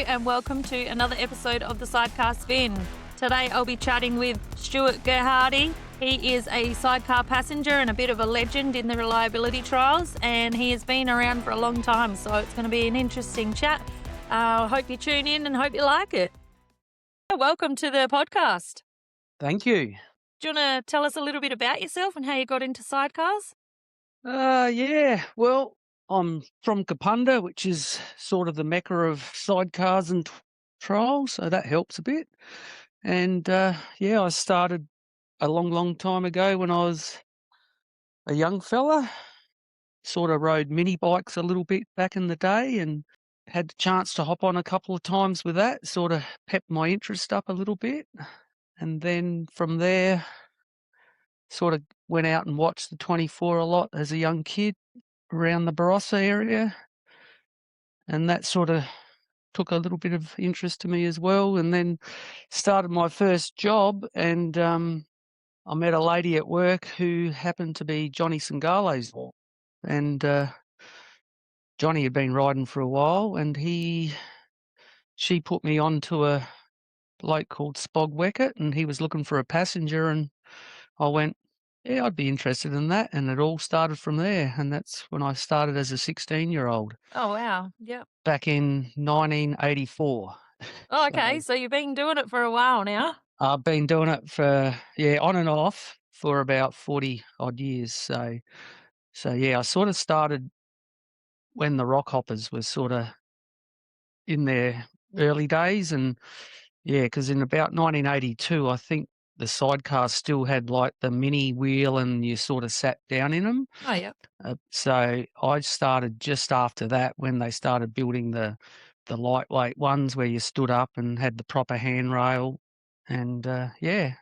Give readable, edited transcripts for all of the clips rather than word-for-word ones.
and welcome to another episode of the Sidecar Spin. Today I'll be chatting with Stuart Gerhardy. He is a sidecar passenger and a bit of a legend in the reliability trials, and he has been around for a long time, so it's going to be an interesting chat. I hope you tune in and hope you like it. Welcome to the podcast. Thank you. Do you want to tell us a little bit about yourself and how you got into sidecars? Well, I'm from Kapunda, which is sort of the mecca of sidecars and trials, so that helps a bit. And I started a long time ago when I was a young fella. Sort of rode mini bikes a little bit back in the day and had the chance to hop on a couple of times with that, sort of pepped my interest up a little bit. And then from there, sort of went out and watched the 24 a lot as a young kid around the Barossa area, and that sort of took a little bit of interest to me as well. And then started my first job, and I met a lady at work who happened to be Johnny Sangalo's, and Johnny had been riding for a while, and she put me on to a bloke called Spog Weckett, and he was looking for a passenger, and I went, yeah, I'd be interested in that. And it all started from there. And that's when I started as a 16-year-old. Oh, wow. Yep. Back in 1984. Oh, okay. So you've been doing it for a while now. I've been doing it for, on and off for about 40 odd years. So I sort of started when the rock hoppers was sort of in their early days. And because in about 1982, I think the sidecars still had like the mini wheel and you sort of sat down in them. Oh, yep. So I started just after that when they started building the lightweight ones where you stood up and had the proper handrail. And Yeah,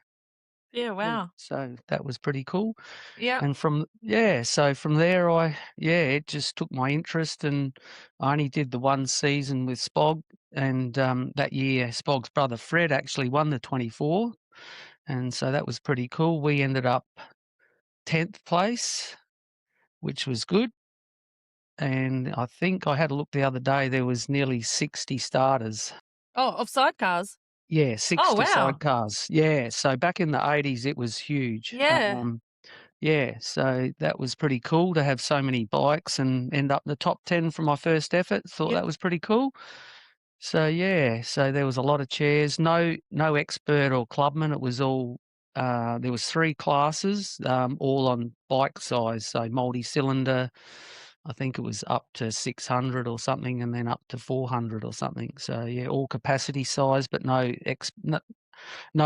wow. so that was pretty cool. Yeah. And from there it just took my interest, and I only did the one season with Spog, and that year Spog's brother Fred actually won the 24, and so that was pretty cool. We ended up 10th place, which was good. And I think I had a look the other day, there was nearly 60 starters. Oh, of sidecars? Yeah, 60 Oh, wow. sidecars. Yeah, so back in the 80s, it was huge. Yeah. So that was pretty cool to have so many bikes and end up in the top 10 for my first effort. Thought Yep. that was pretty cool. So so there was a lot of chairs, no expert or clubman. It was all there was 3 classes, all on bike size, so multi-cylinder. I think it was up to 600 or something, and then up to 400 or something. So yeah, all capacity size, but no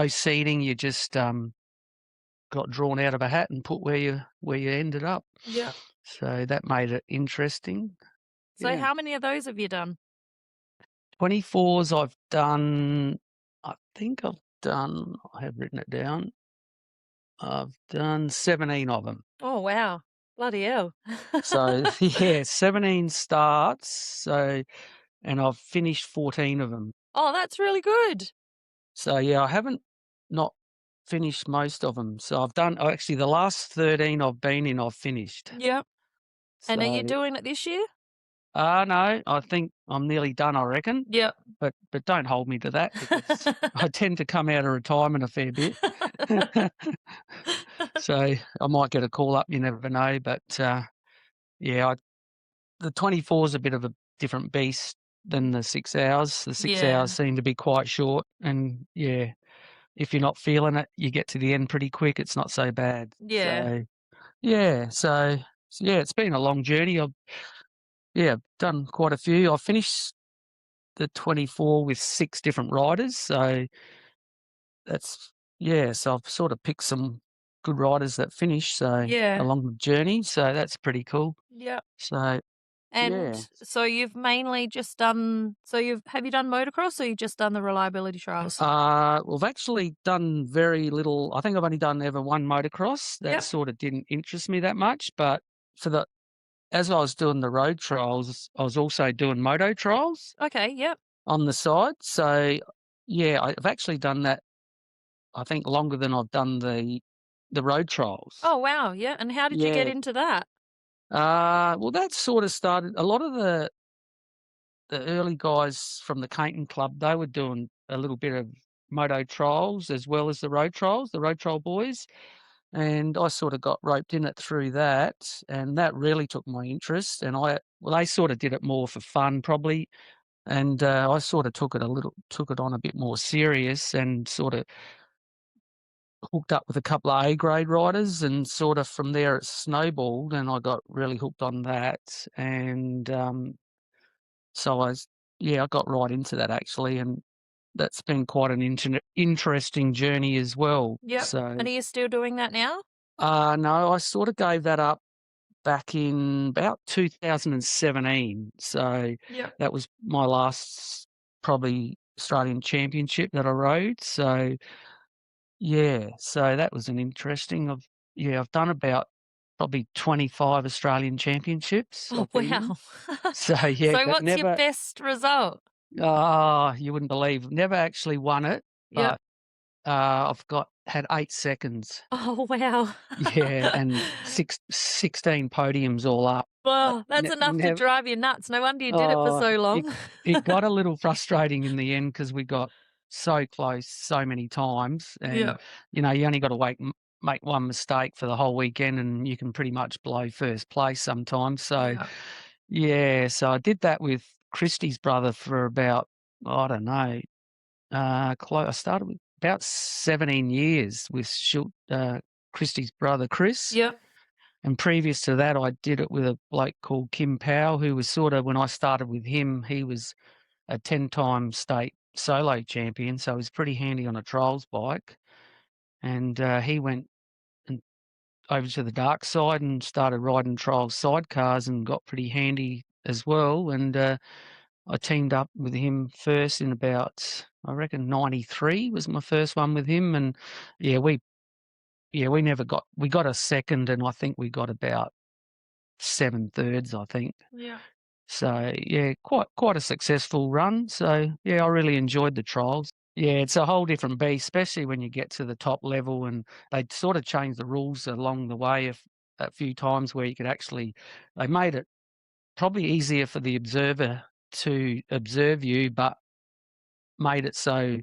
seating. You just got drawn out of a hat and put where you ended up. Yeah. So that made it interesting. So Yeah. how many of those have you done? 24s I've done, I have written it down. I've done 17 of them. Oh, wow. Bloody hell. So 17 starts. So, and I've finished 14 of them. Oh, that's really good. So I haven't not finished most of them. So I've done, actually the last 13 I've been in, I've finished. Yep. And are you So, doing it this year? no, I think I'm nearly done, I reckon. Yep. But don't hold me to that, because I tend to come out of retirement a fair bit. So I might get a call up, you never know. But the 24 is a bit of a different beast than the 6 hours. The 6 Yeah. hours seem to be quite short, and if you're not feeling it, you get to the end pretty quick. It's not so bad. Yeah. So it's been a long journey. I've done quite a few. I finished the 24 with 6 different riders. So so I've sort of picked some good riders that finish Yeah. along the journey. So that's pretty cool. Yep. So And so you've mainly just done, have you done motocross, or you've just done the reliability trials? we've actually done very little. I think I've only done ever one motocross. That Yep. sort of didn't interest me that much. But as I was doing the road trials, I was also doing moto trials Okay, yep. on the side. So I've actually done that, I think, longer than I've done the road trials. Oh, wow, yeah. And how did you get into that? Well, that sort of started a lot of the early guys from the Caton Club, they were doing a little bit of moto trials as well as the road trials, the road trial boys, and I sort of got roped in it through that, and that really took my interest, and they sort of did it more for fun probably, and I sort of took it on a bit more serious and sort of hooked up with a couple of A grade riders, and sort of from there it snowballed, and I got really hooked on that, and so I got right into that actually, and that's been quite an interesting journey as well. Yep. So, And are you still doing that now? no, I sort of gave that up back in about 2017. So Yep. that was my last probably Australian championship that I rode. So yeah, so that was an interesting. I've done about probably 25 Australian championships Oh, I've been in. wow. So yeah, So but what's your never. best result? You wouldn't believe. Never actually won it, Yep. but I've had 8 seconds. Oh, wow. Yeah, and 16 podiums all up. But Well, that's enough to never. drive you nuts. No wonder you did it for Oh, so it long. it got a little frustrating in the end because we got so close so many times, and Yep. you only got to make one mistake for the whole weekend, and you can pretty much blow first place sometimes. So Yep. yeah, so I did that with Christie's brother for about, I don't know. I started with about 17 years with Christie's brother Chris, Yep. and previous to that, I did it with a bloke called Kim Powell, who was sort of, when I started with him, he was a 10-time state solo champion, so he was pretty handy on a trials bike. And he went and over to the dark side and started riding trials sidecars and got pretty handy as well. And I teamed up with him first in about, I reckon, 93 was my first one with him. And yeah, we never we got a second, and I think we got about 7 thirds, I think. Yeah. So yeah, quite a successful run. So yeah, I really enjoyed the trials. Yeah, it's a whole different beast, especially when you get to the top level, and they sort of changed the rules along the way a few times where you could actually, they made it probably easier for the observer to observe you, but made it so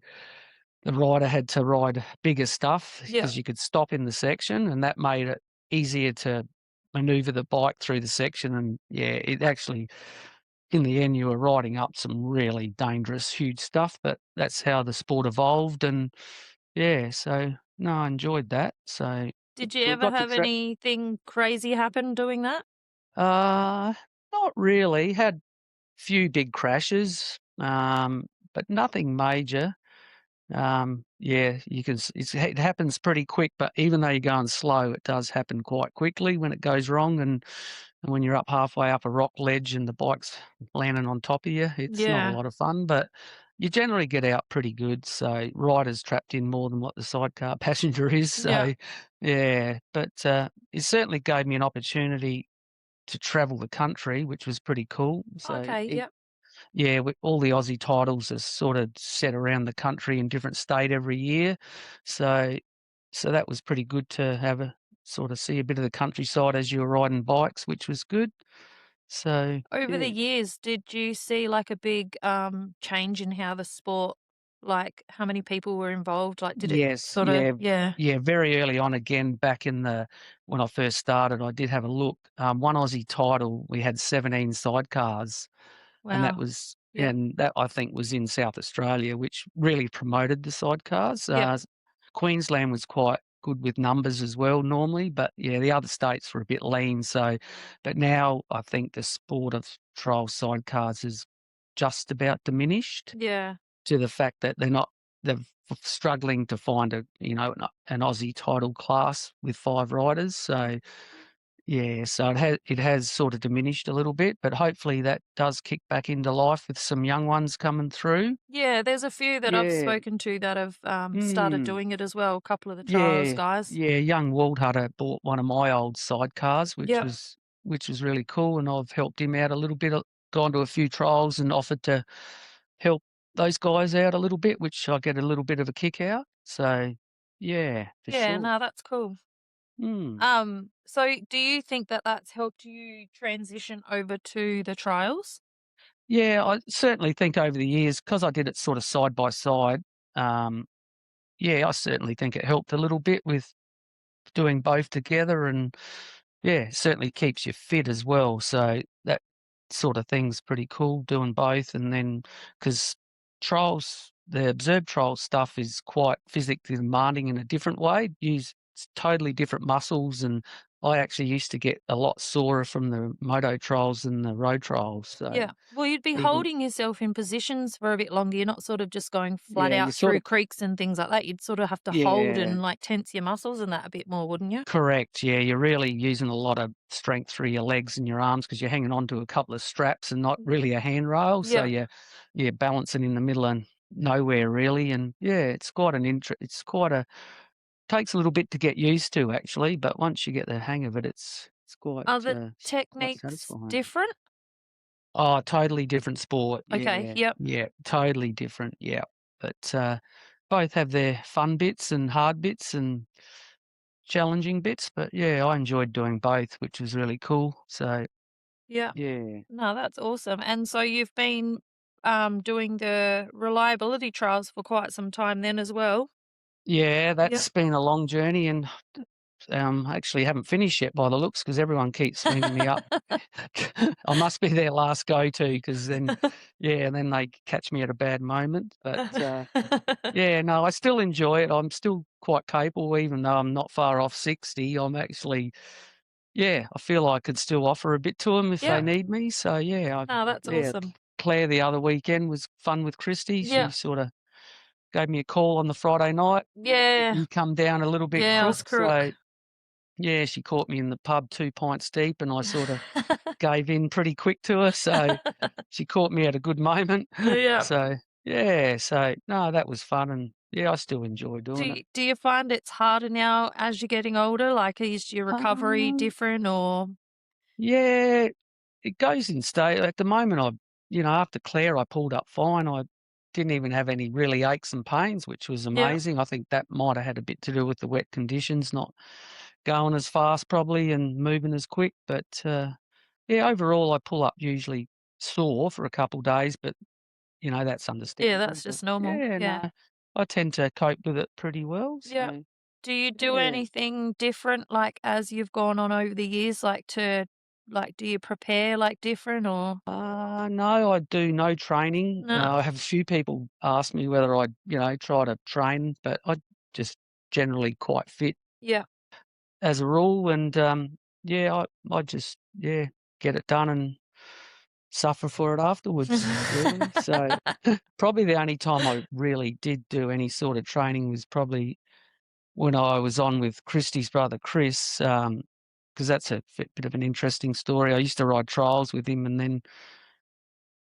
the rider had to ride bigger stuff because Yep. you could stop in the section, and that made it easier to maneuver the bike through the section. And yeah, it actually, in the end, you were riding up some really dangerous, huge stuff, but that's how the sport evolved. And yeah, so no, I enjoyed that. So Did you we ever got to have anything crazy happen doing that? uh, not really. Had few big crashes, but nothing major. Yeah, you can. It happens pretty quick, but even though you're going slow, it does happen quite quickly when it goes wrong. And when you're up halfway up a rock ledge and the bike's landing on top of you, it's not a Yeah. lot of fun. But you generally get out pretty good. So rider's trapped in more than what the sidecar passenger is. Yeah. So yeah, but it certainly gave me an opportunity to travel the country, which was pretty cool. So Okay. Yep. yeah, all the Aussie titles are sort of set around the country in different state every year. So that was pretty good to have a sort of see a bit of the countryside as you were riding bikes, which was good. So Over the yeah. years, did you see like a big change in how the sport, like how many people were involved? Like, did it Yes, sort of, yeah, yeah. yeah, very early on again, back in when I first started, I did have a look. One Aussie title, we had 17 sidecars. And Wow. Yep. that I think was in South Australia, which really promoted the sidecars. Yep. Queensland was quite good with numbers as well normally, but yeah, the other states were a bit lean. So, but now I think the sport of trial sidecars is just about diminished Yeah. to the fact that they're struggling to find an Aussie title class with 5 riders. So yeah, so it has sort of diminished a little bit, but hopefully that does kick back into life with some young ones coming through. Yeah. There's a few that I've Yeah. spoken to that have started Mm. doing it as well. A couple of the trials Yeah. guys. Yeah, young Walt Hutter bought one of my old sidecars, Yep. which was really cool, and I've helped him out a little bit, gone to a few trials and offered to help those guys out a little bit, which I get a little bit of a kick out. So, yeah, for Yeah. sure. No, that's cool. Mm. So do you think that that's helped you transition over to the trials? Yeah, I certainly think over the years, because I did it sort of side by side, um, yeah, I certainly think it helped a little bit with doing both together and, yeah, certainly keeps you fit as well, so that sort of thing's pretty cool, doing both, and then because the observed trials stuff is quite physically demanding in a different way, use totally different muscles, and I actually used to get a lot sorer from the moto trials than the road trials, so Yeah. Well, you'd be even holding yourself in positions for a bit longer. You're not sort of just going flat yeah, you out sort through of creeks and things like that. You'd sort of have to hold yeah. and like tense your muscles and that a bit more, wouldn't you? Correct, yeah, you're really using a lot of strength through your legs and your arms because 'cause you're hanging on to a couple of straps and not really a handrail, so Yeah. you're balancing in the middle and nowhere really, and yeah, it's quite a takes a little bit to get used to actually, but once you get the hang of it, it's Are the quite techniques satisfying. different? Oh, totally different sport, Okay. yeah, Yep. yeah, totally different, yeah, but, both have their fun bits and hard bits and challenging bits, but yeah, I enjoyed doing both, which was really cool. So Yeah. yeah, No, that's awesome. And so you've been doing the reliability trials for quite some time then as well. yeah, Yep. that's been a long journey, and actually haven't finished yet by the looks because everyone keeps ringing me up. I must be their last go to because then, yeah, then they catch me at a bad moment. But yeah, no, I still enjoy it. I'm still quite capable, even though I'm not far off 60. I'm actually, yeah, I feel I could still offer a bit to them if they Yeah. need me. So yeah, No, that's yeah, awesome. Clare the other weekend was fun with Christy. She Yeah. sort of gave me a call on the Friday night. Yeah. You come down a little bit Yeah, I crook, was crook. so yeah, she caught me in the pub 2 pints deep, and I sort of gave in pretty quick to her, so she caught me at a good moment. Yeah. So yeah, so no, that was fun, and yeah, I still enjoy doing it. Do you find it's harder now as you're getting older? Like, is your recovery Um, different or yeah, it goes in state. At the moment, after Clare, I pulled up fine. I didn't even have any really aches and pains, which was yeah, amazing. I think that might have had a bit to do with the wet conditions, not going as fast probably and moving as quick. But yeah, overall, I pull up usually sore for a couple of days, but that's yeah, understandable. that's But just normal. yeah, Yeah. no, I tend to cope with it pretty well. Yeah. So Do you do yeah. anything different, like, as you've gone on over the years, do you prepare, like, different or No, I do no training. no? I have a few people ask me whether I, try to train, but I just generally quite fit Yeah. as a rule. And yeah, I just get it done and suffer for it afterwards. Really. So probably the only time I really did do any sort of training was probably when I was on with Christy's brother Chris. Because that's a bit of an interesting story. I used to ride trials with him, and then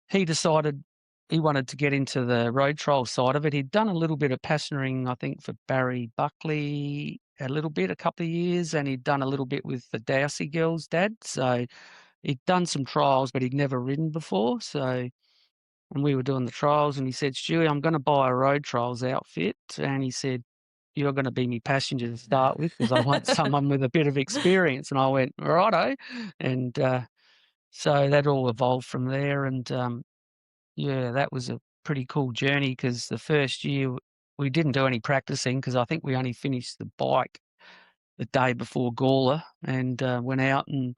he decided he wanted to get into the road trial side of it. He'd done a little bit of passenering, I think, for Barry Buckley, a couple of years, and he'd done a little bit with the Dohse girls' dad. So he'd done some trials, but he'd never ridden before. So when we were doing the trials, and he said, Stewie, I'm going to buy a road trials outfit. And he said, you're going to be my passenger to start with because I want someone with a bit of experience. And I went, righto. And so that all evolved from there. And yeah, that was a pretty cool journey because the first year we didn't do any practicing because I think we only finished the bike the day before Gawler and went out, and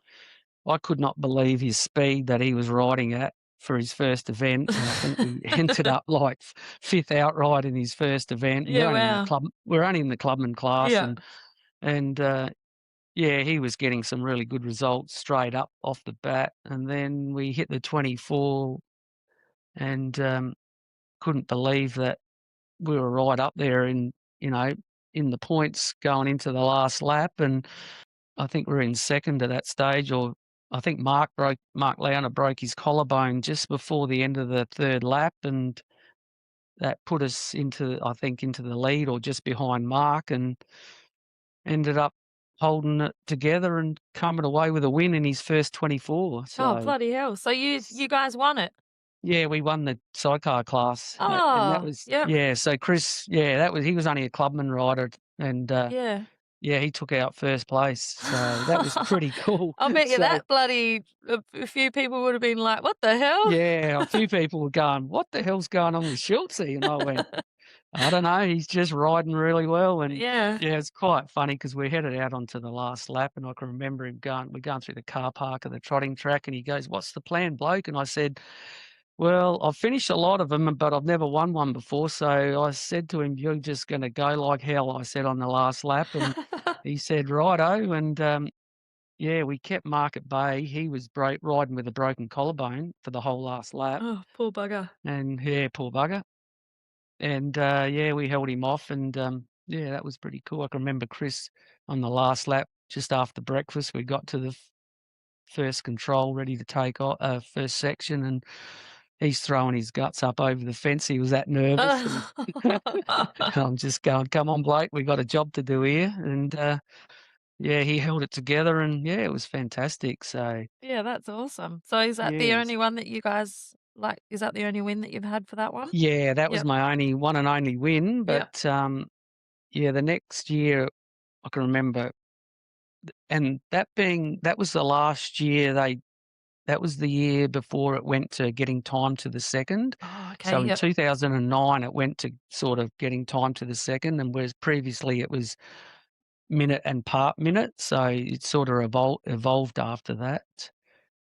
I could not believe his speed that he was riding at for his first event. And I think we ended up like fifth outright in his first event. Yeah, wow. We're only in the clubman class, Yeah. and yeah, he was getting some really good results straight up off the bat. And then we hit the 24 and couldn't believe that we were right up there you know, in the points going into the last lap, and I think we're in second at that stage, or I think Mark Launer broke his collarbone just before the end of the third lap, and that put us into the lead or just behind Mark, and ended up holding it together and coming away with a win in his first 24. Oh, So bloody hell. So you guys won it? yeah, we won the sidecar class, and that Oh, was yep. yeah. So Chris, he was only a clubman rider, and Yeah. yeah, he took out first place, so that was pretty cool. I bet you So, that bloody a few people would have been like, "What the hell?" yeah, a few people were going, "What the hell's going on with Schultzy?" And I went, "I don't know, he's just riding really well." And, Yeah. yeah, it's quite funny because we headed out onto the last lap, and I can remember him we're going through the car park of the trotting track, and he goes, "What's the plan, bloke?" And I said, "Well, I've finished a lot of them, but I've never won one before." So I said to him, "You're just gonna go like hell," I said, "on the last lap." And he said, "Righto." And, yeah, we kept Mark at bay. He was riding with a broken collarbone for the whole last lap, Oh, poor bugger. and yeah, poor bugger. And, yeah, we held him off, and, yeah, that was pretty cool. I can remember Chris on the last lap, just after breakfast, we got to the first control ready to take off, first section, and he's throwing his guts up over the fence. He was that nervous, and I'm just going, "Come on, Blake, we got a job to do here." And, yeah, he held it together, and yeah, it was fantastic. So, Yeah, that's awesome. So is that the yes. only one that you guys like, is that the only win that you've had for that one? Yeah, that was Yep. my only one and only win, Yep. but, yeah, the next year, I can remember, and that was the last year that was the year before it went to getting time to the second. Oh, okay. So in Yep. 2009, it went to sort of getting time to the second, and whereas previously it was minute and part minute, so it sort of evolved after that.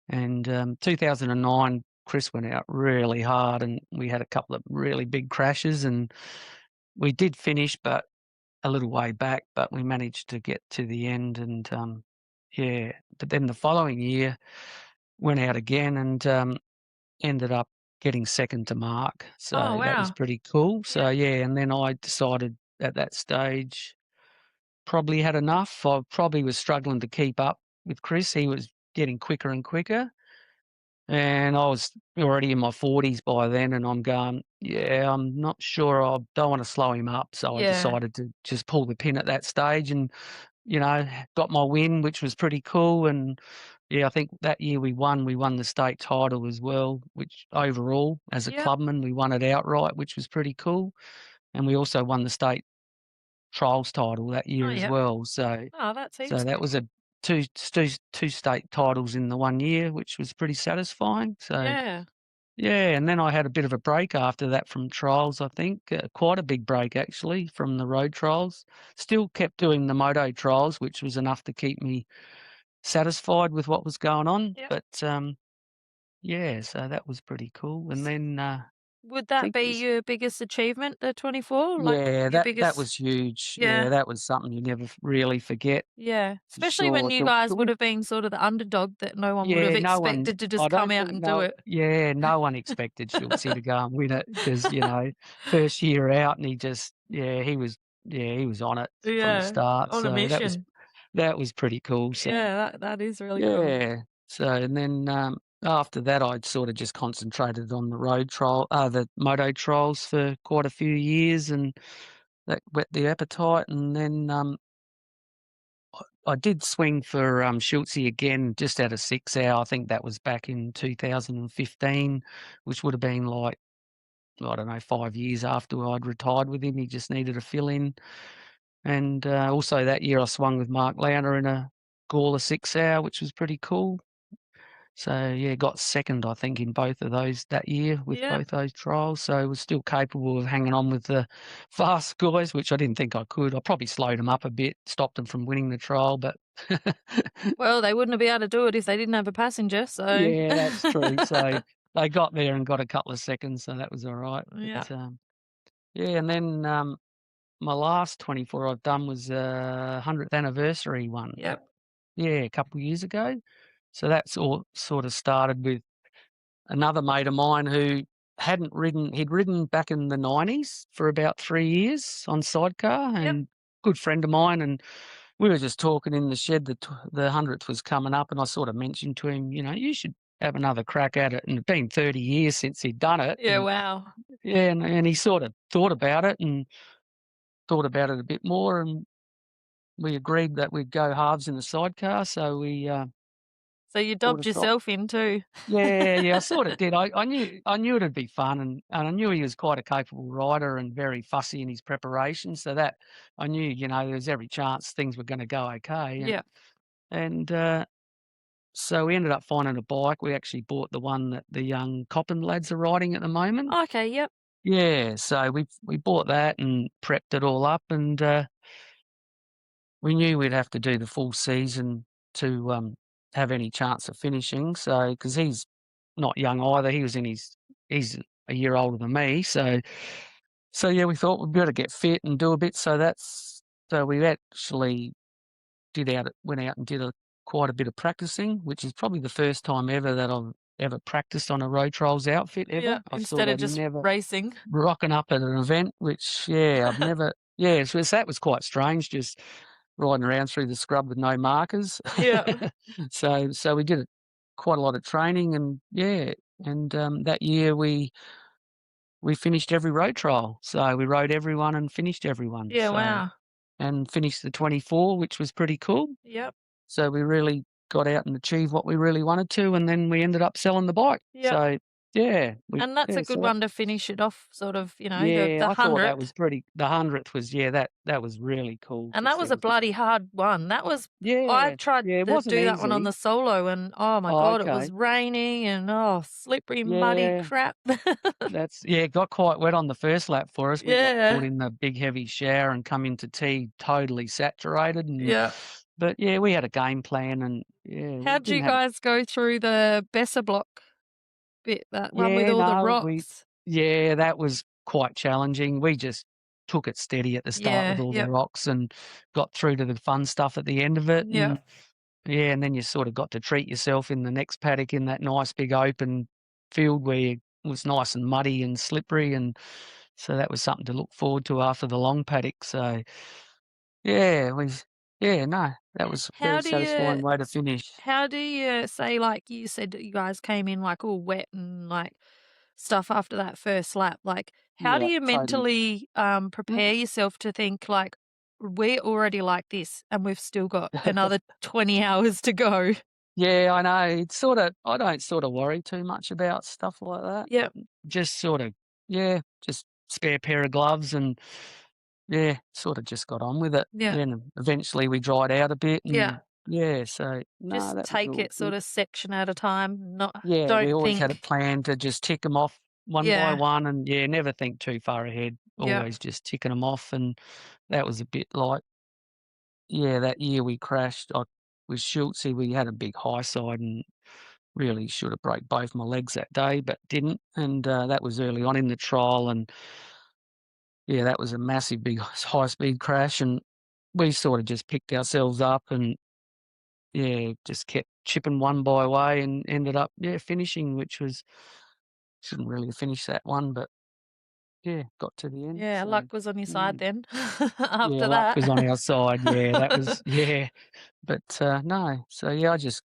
And, 2009, Chris went out really hard, and we had a couple of really big crashes, and we did finish, but a little way back, but we managed to get to the end. And, yeah, but then the following year went out again, and, ended up getting second to Mark, Oh, so that was wow. pretty cool. So, Yep. yeah, and then I decided at that stage, probably had enough. I probably was struggling to keep up with Chris. He was getting quicker and quicker, and I was already in my 40s by then, and I'm going, "Yeah, I'm not sure, I don't wanna slow him up." So I Yeah. decided to just pull the pin at that stage, and, got my win, which was pretty cool. And, yeah, I think that year we won the state title as well, which overall, as a Yep. clubman, we won it outright, which was pretty cool. And we also won the state trials title that Oh, year as yep. well. So Oh, that's so heaps that good. was a two state titles in the one year, which was pretty satisfying. So, Yeah. yeah, and then I had a bit of a break after that from trials, I think, quite a big break actually from the road trials. Still kept doing the moto trials, which was enough to keep me satisfied with what was going on. Yep. But, yeah, so that was pretty cool. And then, I Would that think it be was, your biggest achievement, the 24? Like, yeah, your that biggest. was huge. Yeah, Yeah. that was something you never really forget, Yeah. for Especially when sure. you To guys would win. have been sort of the underdog that no one would have Yeah, no one, expected to I just come don't out think, and do it. no one expected Schultz to go and win it because, first year out, and he just, yeah, he was on it from the Yeah. start. On a So mission. that was pretty cool. So, Yeah, that is really cool. yeah. So, and then, after that, I'd sort of just concentrated on the moto trials for quite a few years, and that whet the appetite. And then, I did swing for, Schultzy again, just at a 6 hour. I think that was back in 2015, which would have been like, I don't know, 5 years after I'd retired with him. He just needed a fill in. And, also that year I swung with Mark Launer in a Gawler 6 hour, which was pretty cool. So, yeah, got second, I think, in both of those that year with Yep. both those trials. So, was still capable of hanging on with the fast guys, which I didn't think I could. I probably slowed them up a bit, stopped them from winning the trial, but Well, they wouldn't have been able to do it if they didn't have a passenger, so. yeah, that's true. So, they got there and got a couple of seconds, so that was alright. Yeah. But, yeah, and then, my last 24 I've done was a 100th anniversary one. Yep. Yeah, a couple of years ago. So that's all sort of started with another mate of mine who he'd ridden back in the 90s for about 3 years on Sidecar, Yep. and good friend of mine, and we were just talking in the shed that the 100th was coming up, and I sort of mentioned to him, "You should have another crack at it." And it'd been 30 years since he'd done it, Yeah, and wow. yeah, and he sort of thought about it and thought about it a bit more, and we agreed that we'd go halves in the Sidecar, so we, So you sort dobbed of thought. yourself in too. Yeah, I sort of did. I knew it'd be fun, and I knew he was quite a capable rider and very fussy in his preparation. So that I knew, there's every chance things were going to go okay. Yeah. And so we ended up finding a bike. We actually bought the one that the young Coppin lads are riding at the moment. Okay, yep. Yeah, so we bought that and prepped it all up, and we knew we'd have to do the full season to have any chance of finishing. So because he's not young either, he's a year older than me. So yeah, we thought we'd better get fit and do a bit. So we actually went out and did quite a bit of practicing, which is probably the first time ever that I've ever practiced on a road trials outfit Yeah. ever. I've Instead sort of of just never racing. rocking up at an event, which I've never. Yeah, so that was quite strange, just riding around through the scrub with no markers. Yeah. So we did quite a lot of training, and that year we finished every road trial. So we rode everyone and finished everyone. Yeah, wow. And finished the 24, which was pretty cool. Yep. So we really got out and achieved what we really wanted to, and then we ended up selling the bike. Yep. So yeah, And that's a good so that, one to finish it off, sort of, yeah, the I thought that 100th. was pretty. The 100th was that was really cool And to that was a see. bloody hard one. I Yeah, tried yeah, it to wasn't do that one on easy. the solo and, oh my Oh, God, it okay. was raining and, slippery, muddy Yeah, crap. it got quite wet on the first lap for us. We got Yeah. caught in the big heavy shower and come into tee totally saturated, Yeah. but yeah, we had a game plan, and we How'd you didn't have a. guys go through the Besser block bit, that one with Yeah, all the no, rocks? that was quite challenging. We just took it steady at the start with Yeah. all the Yep. rocks and got through to the fun stuff at the end of it. Yep. And yeah, and then you sort of got to treat yourself in the next paddock in that nice big open field where it was nice and muddy and slippery. And so that was something to look forward to after the long paddock. So yeah, it was, no, that was a very How do you satisfying way to finish. how do you say, like you said that you guys came in like all wet and like stuff after that first lap? Like, how do Yeah, you totally. mentally prepare yourself to think like we're already like this and we've still got another 20 hours to go? Yeah, I know. I don't sort of worry too much about stuff like that. Yep. Just sort of, just spare pair of gloves and sort of just got on with it. Yeah. And eventually we dried out a bit Yeah. and so no, Just that was take all it sort good. of section at a time. Not Yeah, we don't always had a think. plan to just tick them off one by Yeah. one and never think too far ahead. Yep. Always just ticking them off, and that was a bit like, that year we crashed with Schultzy, we had a big high side and really should have broke both my legs that day, but didn't. And that was early on in the trial, and that was a massive, big high speed crash. And we sort of just picked ourselves up and just kept chipping one by way and ended up finishing, which was shouldn't really have finished that one, but got to the end. Yeah, So luck was on your side mm, then yeah, after luck that. was on our side. Yeah, that was But no, so I just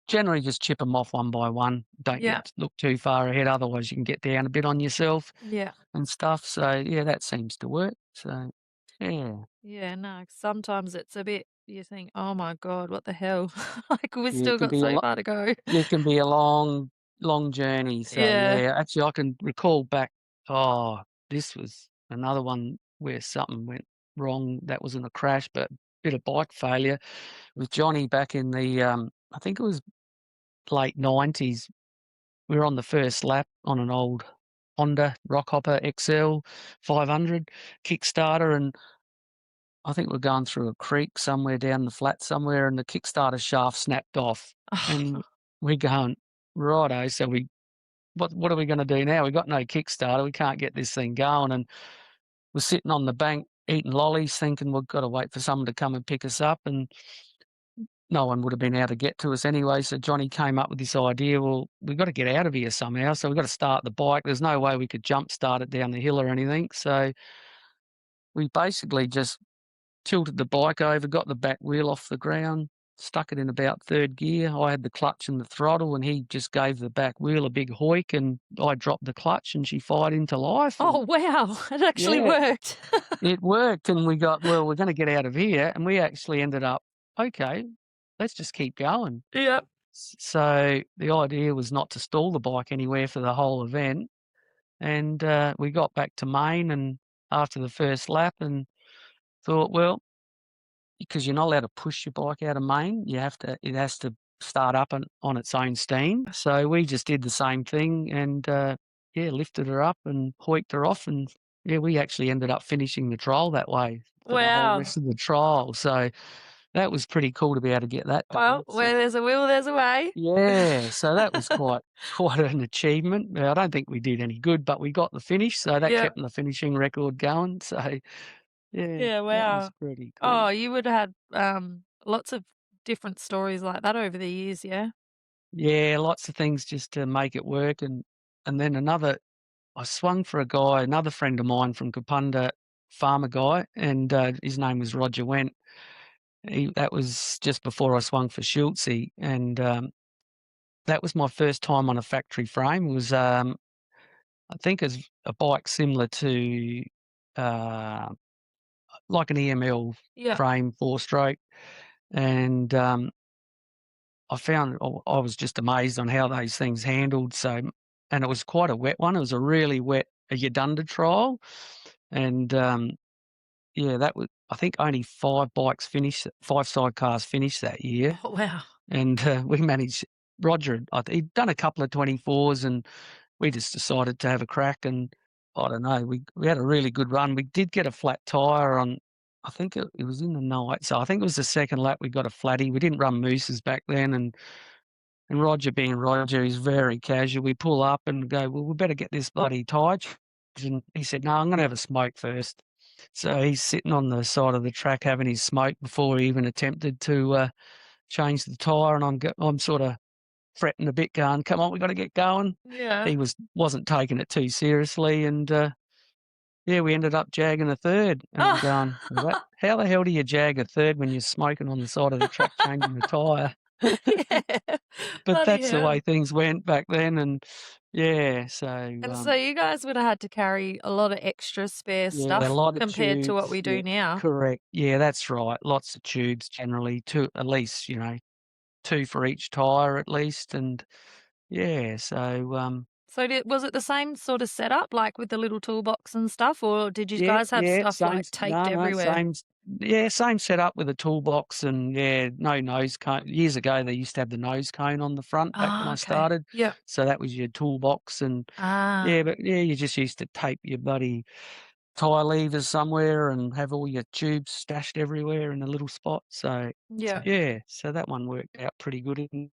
generally just chip them off one by one. Don't Yeah. look too far ahead, otherwise you can get down a bit on yourself Yeah. and stuff. So that seems to work. So yeah, Yeah, no, sometimes it's a bit you think, "Oh my god, what the hell?" Like, we've yeah, it still can got be a so lot. far to go. It can be a long, long journey. So Yeah. yeah, actually, I can recall back. Oh, this was another one where something went wrong. That wasn't a crash, but bit of bike failure with Johnny back in the. I think it was late '90s. We were on the first lap on an old Honda Rockhopper XL 500 Kickstarter, and I think we're going through a creek somewhere down the flat somewhere, and the Kickstarter shaft snapped off, and we're going, righto. So what are we going to do now? We got no Kickstarter. We can't get this thing going, and we're sitting on the bank eating lollies, thinking we've got to wait for someone to come and pick us up, and no one would have been able to get to us anyway. So Johnny came up with this idea. Well, we've got to get out of here somehow. So we've got to start the bike. There's no way we could jump start it down the hill or anything. So we basically just tilted the bike over, got the back wheel off the ground, stuck it in about third gear. I had the clutch and the throttle, and he just gave the back wheel a big hoik, and I dropped the clutch, and she fired into life. And Oh, wow, it actually yeah, worked. it worked, and we got, well, we're going to get out of here, and we actually ended up, okay, let's just keep going. Yep. So the idea was not to stall the bike anywhere for the whole event. And we got back to Maine and after the first lap and thought, well, because you're not allowed to push your bike out of Maine, it has to start up on its own steam. So we just did the same thing and lifted her up and hoiked her off and yeah, we actually ended up finishing the trial that way for the whole Wow. rest of the trial. So that was pretty cool to be able to get that Well, done. where So there's a will, there's a way. yeah, so that was quite an achievement. Now, I don't think we did any good, but we got the finish, so that Yeah. kept the finishing record going. So yeah, Yeah, that was wow. pretty Oh, cool. you would have had, lots of different stories like that over the years, yeah? Yeah, lots of things just to make it work, and then I swung for a guy, another friend of mine from Kapunda, farmer guy, and his name was Roger Went. That was just before I swung for Schultze, and that was my first time on a factory frame. It was I think it's a bike similar to uh, like an EML Yeah. frame 4-stroke, and I was just amazed on how those things handled. So, and it was quite a wet one. It was a really wet Yadunda trial, and that was I think only 5 sidecars finished that year, Oh, wow. and we managed. Roger, he'd done a couple of 24s, and we just decided to have a crack. And I don't know, we had a really good run. We did get a flat tire on. I think it was in the night, so I think it was the second lap we got a flatty. We didn't run mooses back then, and Roger being Roger, he's very casual. We pull up and go, well, we better get this bloody tire changed. And he said, no, I'm going to have a smoke first. So he's sitting on the side of the track having his smoke before he even attempted to change the tire. And I'm sort of fretting a bit, going, come on, we got to get going. Yeah. He wasn't taking it too seriously. And we ended up jagging a third. And I'm Oh. going, well, how the hell do you jag a third when you're smoking on the side of the track changing the tire? Yeah. But Bloody that's the way hell. things went back then, and yeah, so, And so you guys would have had to carry a lot of extra spare yeah, a stuff lot of compared to what tubes, we yeah, do now. correct. Yeah, that's right, lots of tubes generally, 2 at least, 2 for each tyre at least, and yeah, so, So was it the same sort of setup, like with the little toolbox and stuff, or did you yeah, guys have yeah, stuff like taped no, everywhere? same setup with a toolbox and, yeah, no nose cone. Years ago, they used to have the nose cone on the front back when Ah, I okay. started, Yeah. so that was your toolbox and Ah, yeah, but, yeah, you just used to tape your bloody tie levers somewhere and have all your tubes stashed everywhere in a little spot. So yeah. yeah, so that one worked out pretty good. And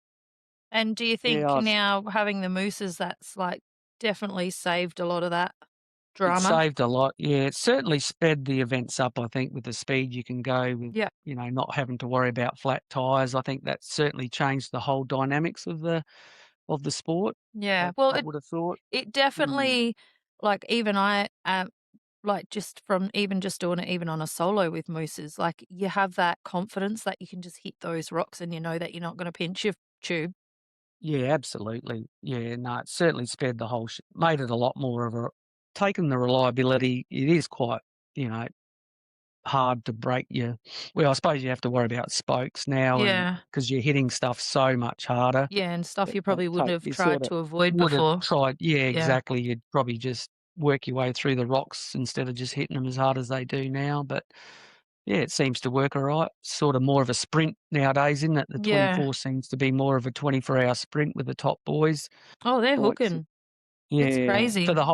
And do you yeah, think now having the mooses, that's like definitely saved a lot of that it drama? saved a lot. Yeah, it certainly sped the events up. I think with the speed you can go with, Yeah. not having to worry about flat tires. I think that certainly changed the whole dynamics of the sport. Yeah. I, Well, I would have thought. it Mm. definitely, like even I, like just from even just doing it even on a solo with mooses, like you have that confidence that you can just hit those rocks and you know that you're not going to pinch your tube. Yeah, absolutely. Yeah, no, it certainly sped the whole made it a lot more of a taken the reliability. It is quite, you know, hard to break your I suppose you have to worry about spokes now and Yeah. because you're hitting stuff so much harder. Yeah, and stuff It you won't probably wouldn't take have you tried sort of to avoid would have before. tried yeah, Yeah. exactly. You'd probably just work your way through the rocks instead of just hitting them as hard as they do now. But yeah, it seems to work all right. Sort of more of a sprint nowadays, isn't it? The Yeah. 24 seems to be more of a 24-hour sprint with the top boys. Oh, they're Bikes. hooking. It's Yeah, crazy. for the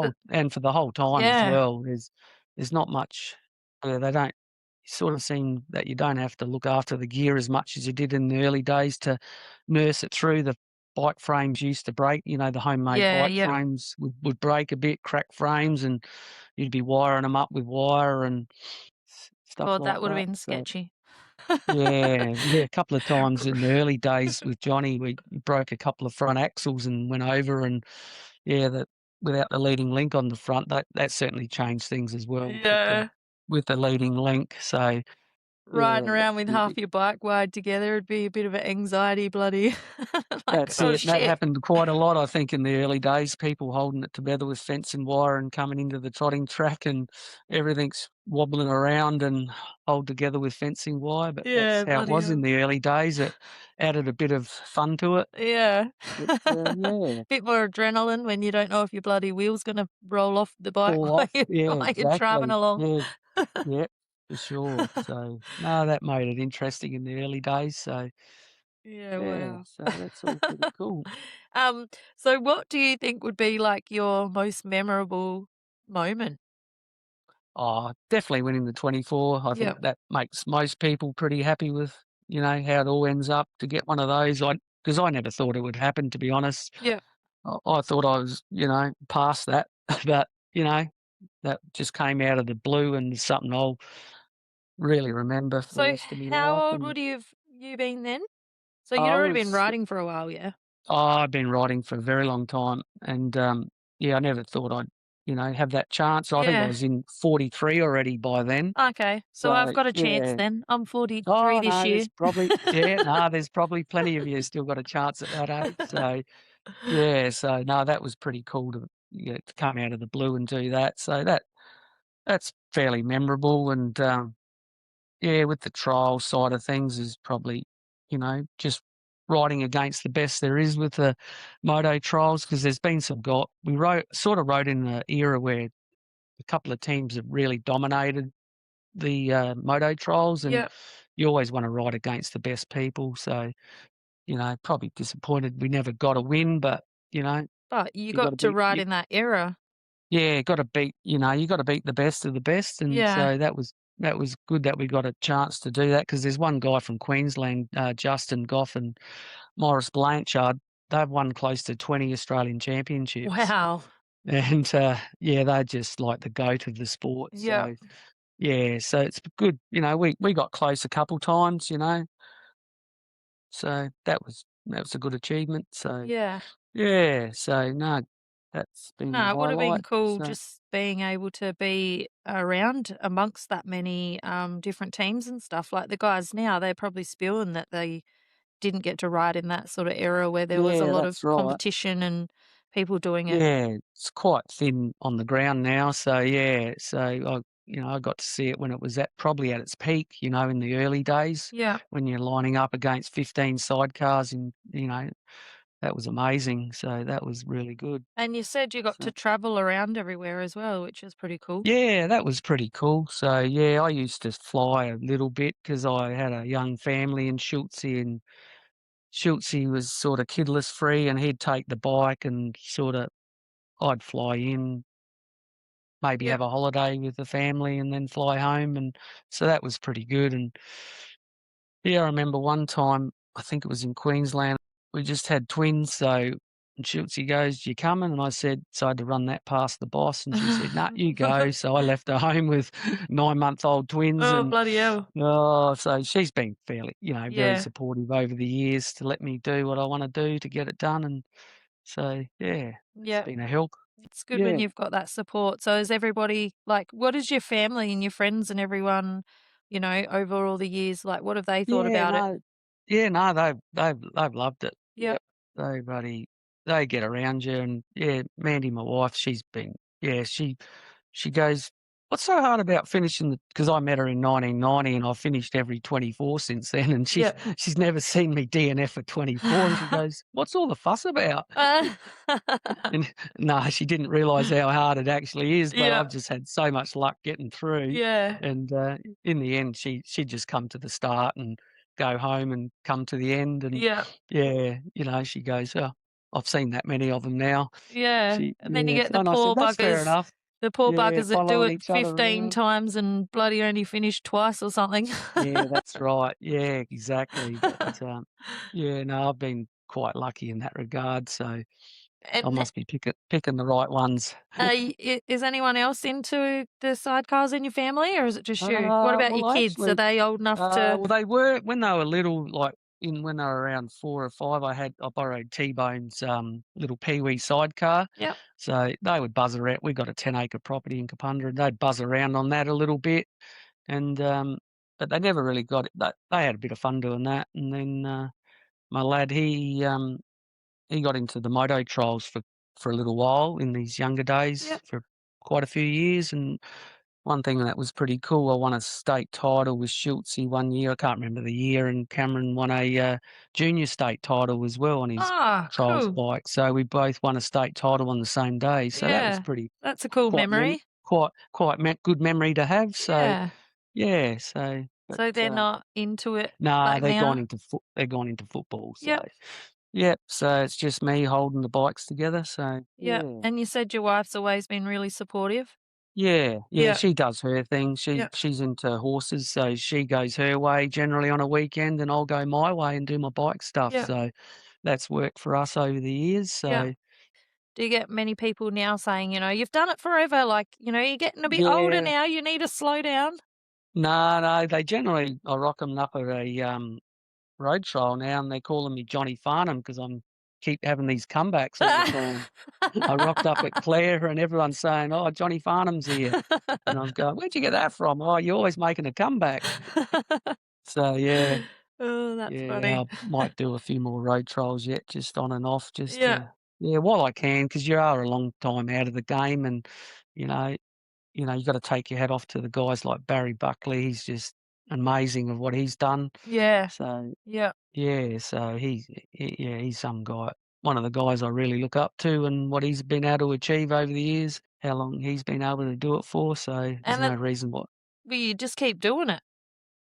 whole time as Yeah. well, there's not much they don't sort of seem that you don't have to look after the gear as much as you did in the early days to nurse it through. The bike frames used to break, the homemade Yeah, bike yeah. frames would break a bit, crack frames, and you'd be wiring them up with wire and stuff God, like that would have that, been so sketchy. yeah, yeah, a couple of times in the early days with Johnny, we broke a couple of front axles and went over and, yeah, that without the leading link on the front, that certainly changed things as well with the Yeah. with the leading link. So, riding Yeah, around with yeah. half your bike wired together, it'd be a bit of an anxiety bloody like, That's "Oh, it, and that shit." happened quite a lot, I think, in the early days, people holding it together with fence and wire and coming into the trotting track and everything's wobbling around and hold together with fencing wire, but that's Yeah, how it bloody was in hell. the early days. It added a bit of fun to it. Yeah. But, yeah, Bit more adrenaline when you don't know if your bloody wheel's gonna roll off the bike fall off. Yeah, while you're driving exactly. along. Yeah, yeah, for sure. So, no, that made it interesting in the early days, so, Yeah, yeah, wow. so that's all pretty cool. Um, so what do you think would be, like, your most memorable moment? Oh, definitely winning the 24. I think Yep, that makes most people pretty happy with, how it all ends up to get one of those. Because I never thought it would happen, to be honest. yep. I thought I was, past that, but, that just came out of the blue and something I'll really remember for the So rest of my how life. old And would you been then? So you'd I already been was, riding for a while, yeah? I've been riding for a very long time, and yeah, I never thought I'd, have that chance. I think I Yeah. was in 43 already by then. Okay, so I've So got a chance yeah. then. I'm 43 Oh, this no, year. there's probably plenty of you still got a chance at that age. So, yeah, so no, that was pretty cool to, to come out of the blue and do that. So that's fairly memorable. And yeah, with the trial side of things is probably, just riding against the best there is with the moto trials, because there's been some we rode in an era where a couple of teams have really dominated the moto trials, and Yep, you always want to ride against the best people. So, probably disappointed we never got a win, but, you know, but you you got got to to beat, ride in that era. yeah, got to beat, you got to beat the best of the best. And Yeah. so that was good that we got a chance to do that, because there's one guy from Queensland, Justin Goff and Morris Blanchard. They've won close to 20 Australian championships. Wow. And yeah, they're just like the goat of the sport. Yep. So, yeah, so it's good. We got close a couple times, so that was a good achievement. So Yeah. yeah, so no, that's been the No, it would have been highlight. cool So just being able to be around amongst that many, different teams and stuff. Like the guys now, they're probably spewing that they didn't get to ride in that sort of era where there was a yeah, lot that's of right. competition and people doing it. Yeah, it's quite thin on the ground now. So yeah, so I got to see it when it was probably at its peak. In the early days Yeah. when you're lining up against 15 sidecars, and that was amazing. So that was really good. And you said you got to So. travel around everywhere as well, which is pretty cool. Yeah, that was pretty cool. So, yeah, I used to fly a little bit because I had a young family in Schultze, and Schultze was sort of kidless free, and he'd take the bike and I'd fly in, maybe Yep. have a holiday with the family and then fly home. And so that was pretty good. And yeah, I remember one time, I think it was in Queensland, we just had twins. So, and Schultze goes, "You coming?" And I said, so I had to run that past the boss. And she said, "Nah, you go." So I left her home with 9-month-old twins. Oh, And bloody hell. so she's been fairly, very Yeah. supportive over the years to let me do what I want to do to get it done. And so, yeah, it's Yeah. been a help. It's good when Yeah. you've got that support. So is everybody like, what is your family and your friends and everyone, over all the years, like, what have they thought Yeah, about it? no. Yeah, no, they've loved it. Yep. Yep. They get around you. And yeah, Mandy, my wife, yeah, she goes, "What's so hard about finishing the?" Because I met her in 1990, and I've finished every 24 since then, and she's Yep. she's never seen me DNF at 24, and she goes, "What's all the fuss about?" Uh, And no, she didn't realise how hard it actually is, but I've Yep. just had so much luck getting through. Yeah. And in the end, she'd just come to the start and go home and come to the end. And Yep. yeah, she goes, "Oh, I've seen that many of them now." Yeah. And then you Yeah, get and I said, "That's fair enough." the poor Yeah, buggers that do following it each other 15 around. times and bloody only finish twice or something. Yeah, that's right. Yeah, exactly. But yeah, no, I've been quite lucky in that regard. So I And must be picking the right ones. is anyone else into the sidecars in your family, or is it just you? What about your Well, kids? Are actually, they old enough to? well, they were when they were little, like when they were around 4 or 5. I borrowed T-Bone's little peewee sidecar, Yep. so they would buzz around. We got a 10-acre property in Kapunda, and they'd buzz around on that a little bit. And but they never really got it. They had a bit of fun doing that, and then my lad, he got into the moto trials for a little while in his younger days Yep. for quite a few years, and one thing that was pretty cool, I won a state title with Schultzy one year. I can't remember the year, and Cameron won a junior state title as well on his Ah, trials cool. bike. So we both won a state title on the same day. So that was Yeah. pretty That's a cool memory. good memory to have. So Yeah. yeah, so but So they're not into it nah, like now? they're gone into football. So Yep. yep. So it's just me holding the bikes together. So Yep. yeah. And you said your wife's always been really supportive? Yeah, Yep. she does her thing. Yep. She's into horses, so she goes her way generally on a weekend, and I'll go my way and do my bike stuff. Yep. So that's worked for us over the years. Yep. So Do you get many people now saying, "You've done it forever, like, you're getting a bit older yeah, now, you need to slow down"? no, they generally I rock them up at a road trial now, and they're calling me Johnny Farnham because I'm keep having these comebacks all the time. I rocked up at Clare, and everyone's saying, "Oh, Johnny Farnham's here," and I'm going, "Where'd you get that from?" "Oh, you're always making a comeback." So yeah. Oh, that's Yeah, funny. I might do a few more road trials yet, just on and off, just Yeah. to while I can, because you are a long time out of the game, and you know, you got to take your hat off to the guys like Barry Buckley. He's just amazing of what he's done. Yeah. So Yeah. yeah, so he's some guy, one of the guys I really look up to, and what he's been able to achieve over the years, how long he's been able to do it for. So there's And no then reason what. well, you just keep doing it.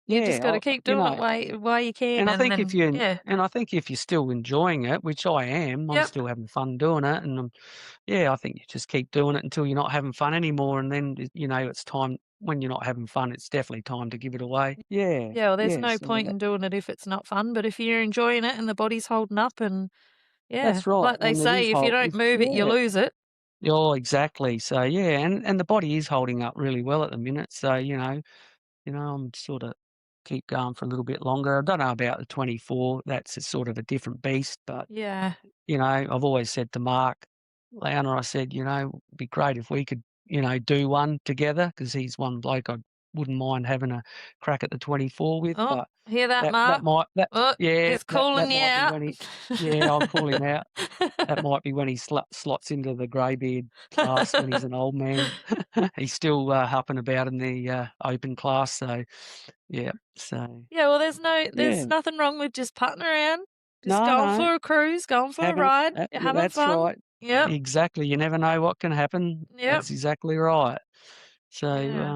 You just Yeah, gotta keep doing it while you can, And I and think then yeah. I think if you're still enjoying it, which I am, I'm Yep. still having fun doing it, and yeah, I think you just keep doing it until you're not having fun anymore, and then it's time when you're not having fun. It's definitely time to give it away. Yeah, Yeah, well, there's yeah. no So point in doing it if it's not fun, but if you're enjoying it and the body's holding up and yeah, that's right, like they and it is say, if you don't move it, you yeah. lose it. Oh, exactly. So yeah, and the body is holding up really well at the minute. So I'm sort of keep going for a little bit longer. I don't know about the 24. That's a sort of a different beast, but Yeah. I've always said to Mark Lowner, I said, it'd be great if we could, do one together, because he's one bloke I wouldn't mind having a crack at the 24 with. Oh, But hear that, Mark? Oh, he's calling that you might be out. when I'll call him out. That might be when he slots into the greybeard class when he's an old man. He's still hopping about in the open class. So yeah, so Yeah, well, yeah, there's nothing wrong with just putting around, just no, going no. for a cruise, going for a Having ride, you're yeah, having that's fun. right. Yep, Exactly, you never know what can happen. yep, That's exactly right. So, yeah.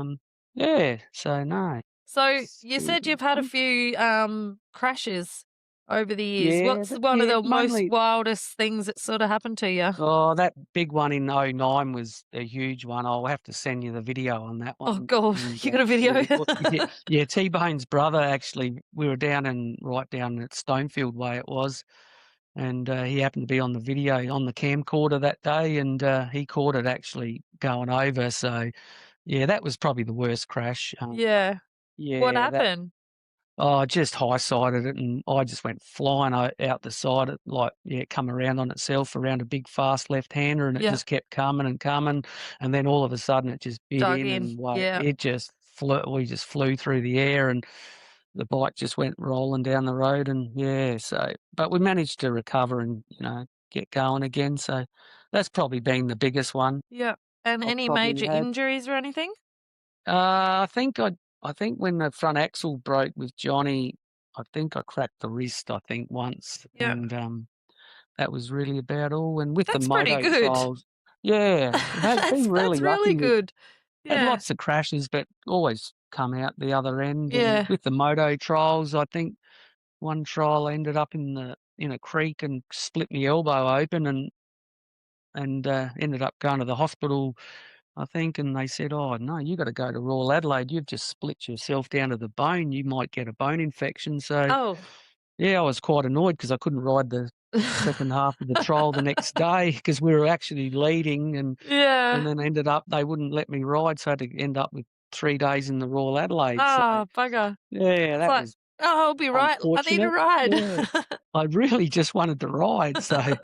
yeah, so no, So it's you been said good you've had a fun. few crashes over the years. Yeah, What's one of the most mainly wildest things that sort of happened to you? that big one in '09 was a huge one. I'll have to send you the video on that Oh one, God, and, you got a video? yeah, T-Bone's brother, actually, we were right down at Stonefield way it was, and he happened to be on the video on the camcorder that day, and he caught it actually going over. So yeah, that was probably the worst crash. Yeah. What Yeah, that happened? I just high-sided it, and I just went flying out the side. It come around on itself around a big fast left-hander, and it Yeah, just kept coming and coming, and then all of a sudden it just bit dug in, in. and Yeah, it just flew. We just flew through the air, and the bike just went rolling down the road, and yeah, so but we managed to recover and, get going again, so that's probably been the biggest one yeah. And I've any probably major had. injuries or anything? I think when the front axle broke with Johnny, I think I cracked the wrist, I think, once, Yeah. and, that was really about all, and with the That's pretty moto good. trials yeah, I've been That's really really lucky with good. had Yeah. lots of crashes, but always come out the other end, and Yeah. with the moto trials, I think one trial I ended up in a creek and split my elbow open, and ended up going to the hospital, I think, and they said, "Oh, no, you gotta go to Royal Adelaide. You've just split yourself down to the bone. You might get a bone infection." So, Oh. yeah, I was quite annoyed because I couldn't ride the second half of the trial the next day because we were actually leading, and Yeah. then ended up they wouldn't let me ride, so I had to end up with 3 days in the Royal Adelaide. So, Oh, bugger. yeah, It's that like, was "Oh, I'll be right. I need a unfortunate. ride." Yeah. I really just wanted to ride, so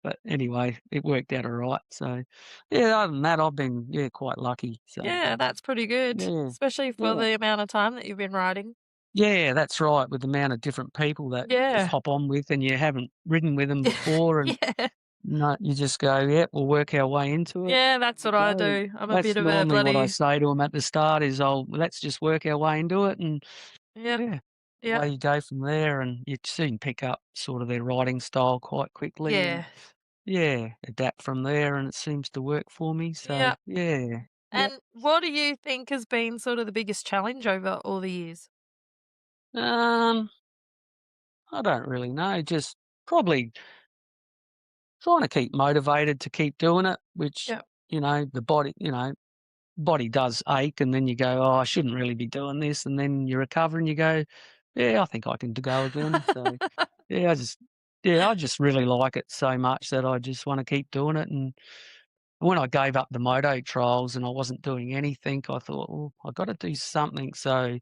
But anyway, it worked out all right. So, yeah, other than that, I've been, yeah, quite lucky. So, Yeah, that's pretty good, yeah, especially for yeah. the amount of time that you've been riding. Yeah, that's right, with the amount of different people that just Yeah. hop on with and you haven't ridden with them before and Yeah. no, you just go, "Yep, we'll work our way into it." Yeah, that's We what I go. do. I'm a bit That's of a normally what I bloody say to them at the start is, "Oh, let's just work our way into it," and yep, yeah, yep, away you go from there, and you soon pick up sort of their riding style quite quickly and, yeah, yeah, adapt from there, and it seems to work for me, so yep. yeah. Yep. And what do you think has been sort of the biggest challenge over all the years? Um, I don't really know, just probably trying to keep motivated to keep doing it, which, Yep. the body does ache, and then you go, "Oh, I shouldn't really be doing this," and then you recover and you go, "Yeah, I think I can go again." So, yeah, I just really like it so much that I just wanna keep doing it, and when I gave up the moto trials and I wasn't doing anything, I thought, "Well, I've gotta do something." So,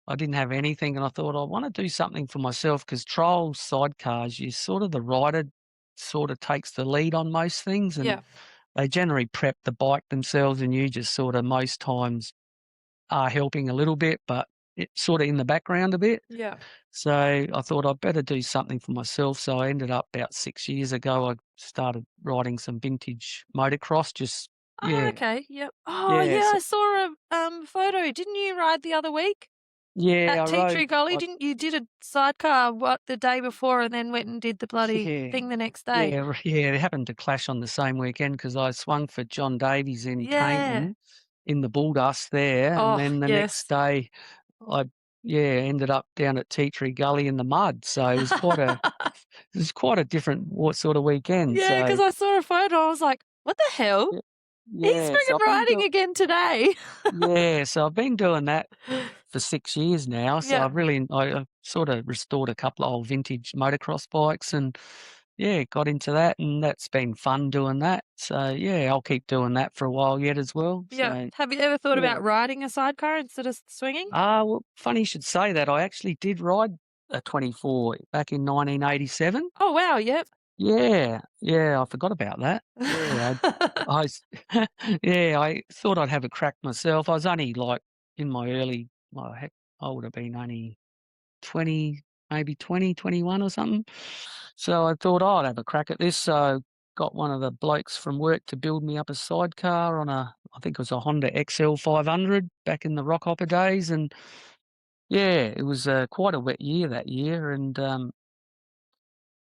I didn't have anything, and I thought, "I wanna do something for myself because trial sidecars, you sort of the rider sorta takes the lead on most things, and Yeah, they generally prep the bike themselves, and you just sorta most times are helping a little bit, but it's sorta in the background a bit. yeah. So I thought I'd better do something for myself. So I ended up about 6 years ago, I started riding some vintage motocross, just Oh, yeah, okay, yep. Oh, yeah, yeah, so I saw a, photo. Didn't you ride the other week yeah, at I Tea rode Tree Gully? I Didn't you did a sidecar, what, the day before and then went and did the bloody yeah, thing the next day? yeah, it happened to clash on the same weekend because I swung for John Davies in Yeah. Caineton in the bull dust there, and Oh, then the next yes. day I, yeah, ended up down at Tea Tree Gully in the mud. So it was quite a different sort of weekend. Yeah, So because I saw a photo, I was like, "What the hell? yeah, He's yeah. So friggin' riding again today." I've been doing that for 6 years now. So Yeah, I sort of restored a couple of old vintage motocross bikes and yeah, got into that, and that's been fun doing that. So yeah, I'll keep doing that for a while yet as well. yeah. So Have you ever thought yeah. about riding a sidecar instead of swinging? Well, funny you should say that. I actually did ride a 24 back in 1987. Oh, wow, yep. Yeah, yeah, I forgot about that. Yeah, I s yeah, I thought I'd have a crack myself. I was only, like, in my early well, heck, I would have been only 20, maybe 20, 21 or something. So I thought, "Oh, I'd have a crack at this." So got one of the blokes from work to build me up a sidecar on I think it was a Honda XL 500 back in the rock hopper days, and yeah, it was, quite a wet year that year, and,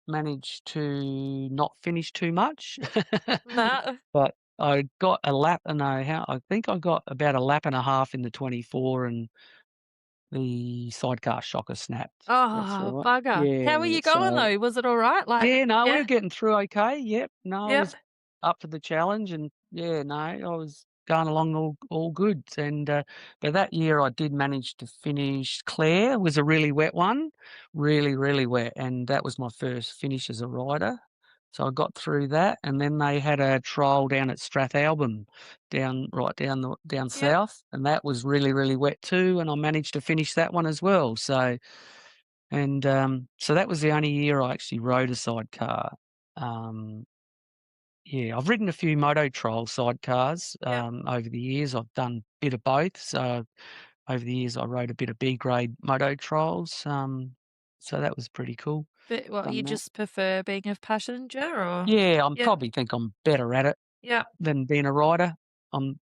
managed to not finish too much. Nah. But I got a lap and I think I got about a lap and a half in the 24 and the sidecar shocker snapped. That's Oh, right. bugger. How were Yeah, you going so though? Was it alright? Like yeah, no, we yeah? were getting through okay. Yep. No, I Yep. was up for the challenge and yeah, no, I was going along all good. And but that year I did manage to finish Clare was a really wet one. Really, really wet. And that was my first finish as a rider. So I got through that and then they had a trial down at Strathalbyn, down Yep. south, and that was really, really wet too. And I managed to finish that one as well. So that was the only year I actually rode a sidecar. Um, yeah, I've ridden a few moto trial sidecars Yep. over the years. I've done a bit of both. So over the years, I rode a bit of B grade moto trials. So that was pretty cool. But what, you Done that. just prefer being a passenger or Yeah, Yep. think I'm better at it Yep. than being a rider.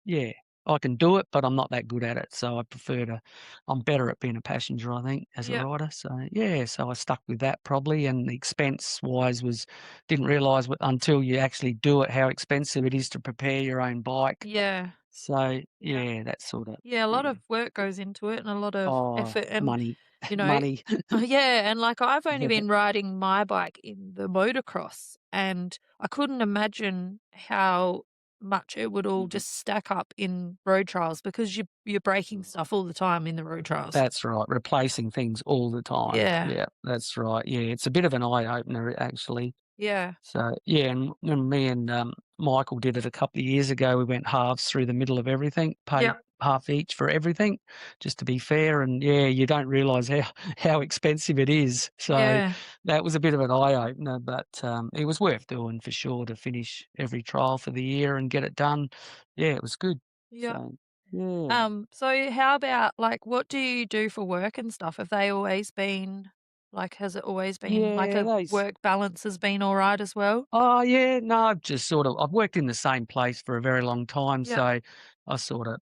Yeah, I can do it, but I'm not that good at it. So I prefer to. I'm better at being a passenger, I think, as a Yep. rider. So yeah, so I stuck with that probably. And the expense wise was didn't realise until you actually do it how expensive it is to prepare your own bike. Yeah. So Yeah. yeah, that sort of Yeah, a lot yeah. of work goes into it and a lot of Oh, effort and, money, you know money. yeah, and, like, I've only been riding my bike in the motocross, and I couldn't imagine how much it would all just stack up in road trials because you're breaking stuff all the time in the road trials. That's right, replacing things all the time. Yeah, Yeah, that's right. Yeah, it's a bit of an eye opener actually. yeah, So, yeah, and when me and, Michael did it a couple of years ago, we went halves through the middle of everything, paid yep, half each for everything, just to be fair. And yeah, you don't realise how expensive it is. So Yeah. that was a bit of an eye opener, but it was worth doing for sure to finish every trial for the year and get it done. Yeah, it was good. Yeah. So yeah, So how about, like, what do you do for work and stuff? Have they always been like, has it always been like yeah, a those. work balance has been all right as well? Oh, yeah, no, I've worked in the same place for a very long time, Yeah. so I sort of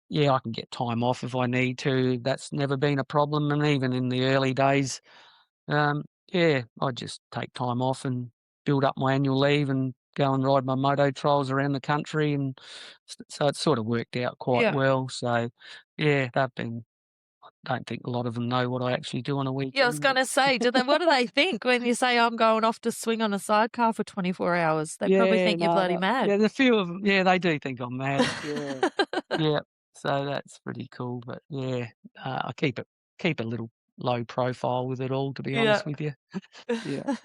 yeah, I can get time off if I need to. That's never been a problem, and even in the early days, yeah, I just take time off and build up my annual leave and go and ride my moto trials around the country, and so it's sort of worked out quite Yeah. well. So, yeah, they've been. I don't think a lot of them know what I actually do on a Yeah, I was weekend, but gonna say, what do they think when you say, "I'm going off to swing on a sidecar for 24 hours?" They probably yeah, think you're no, bloody mad. there's a few of them. Yeah, they do think I'm mad. Yeah. Yeah, so that's pretty cool, but yeah, I keep a little low profile with it all, to be Yeah. honest with you. Yeah,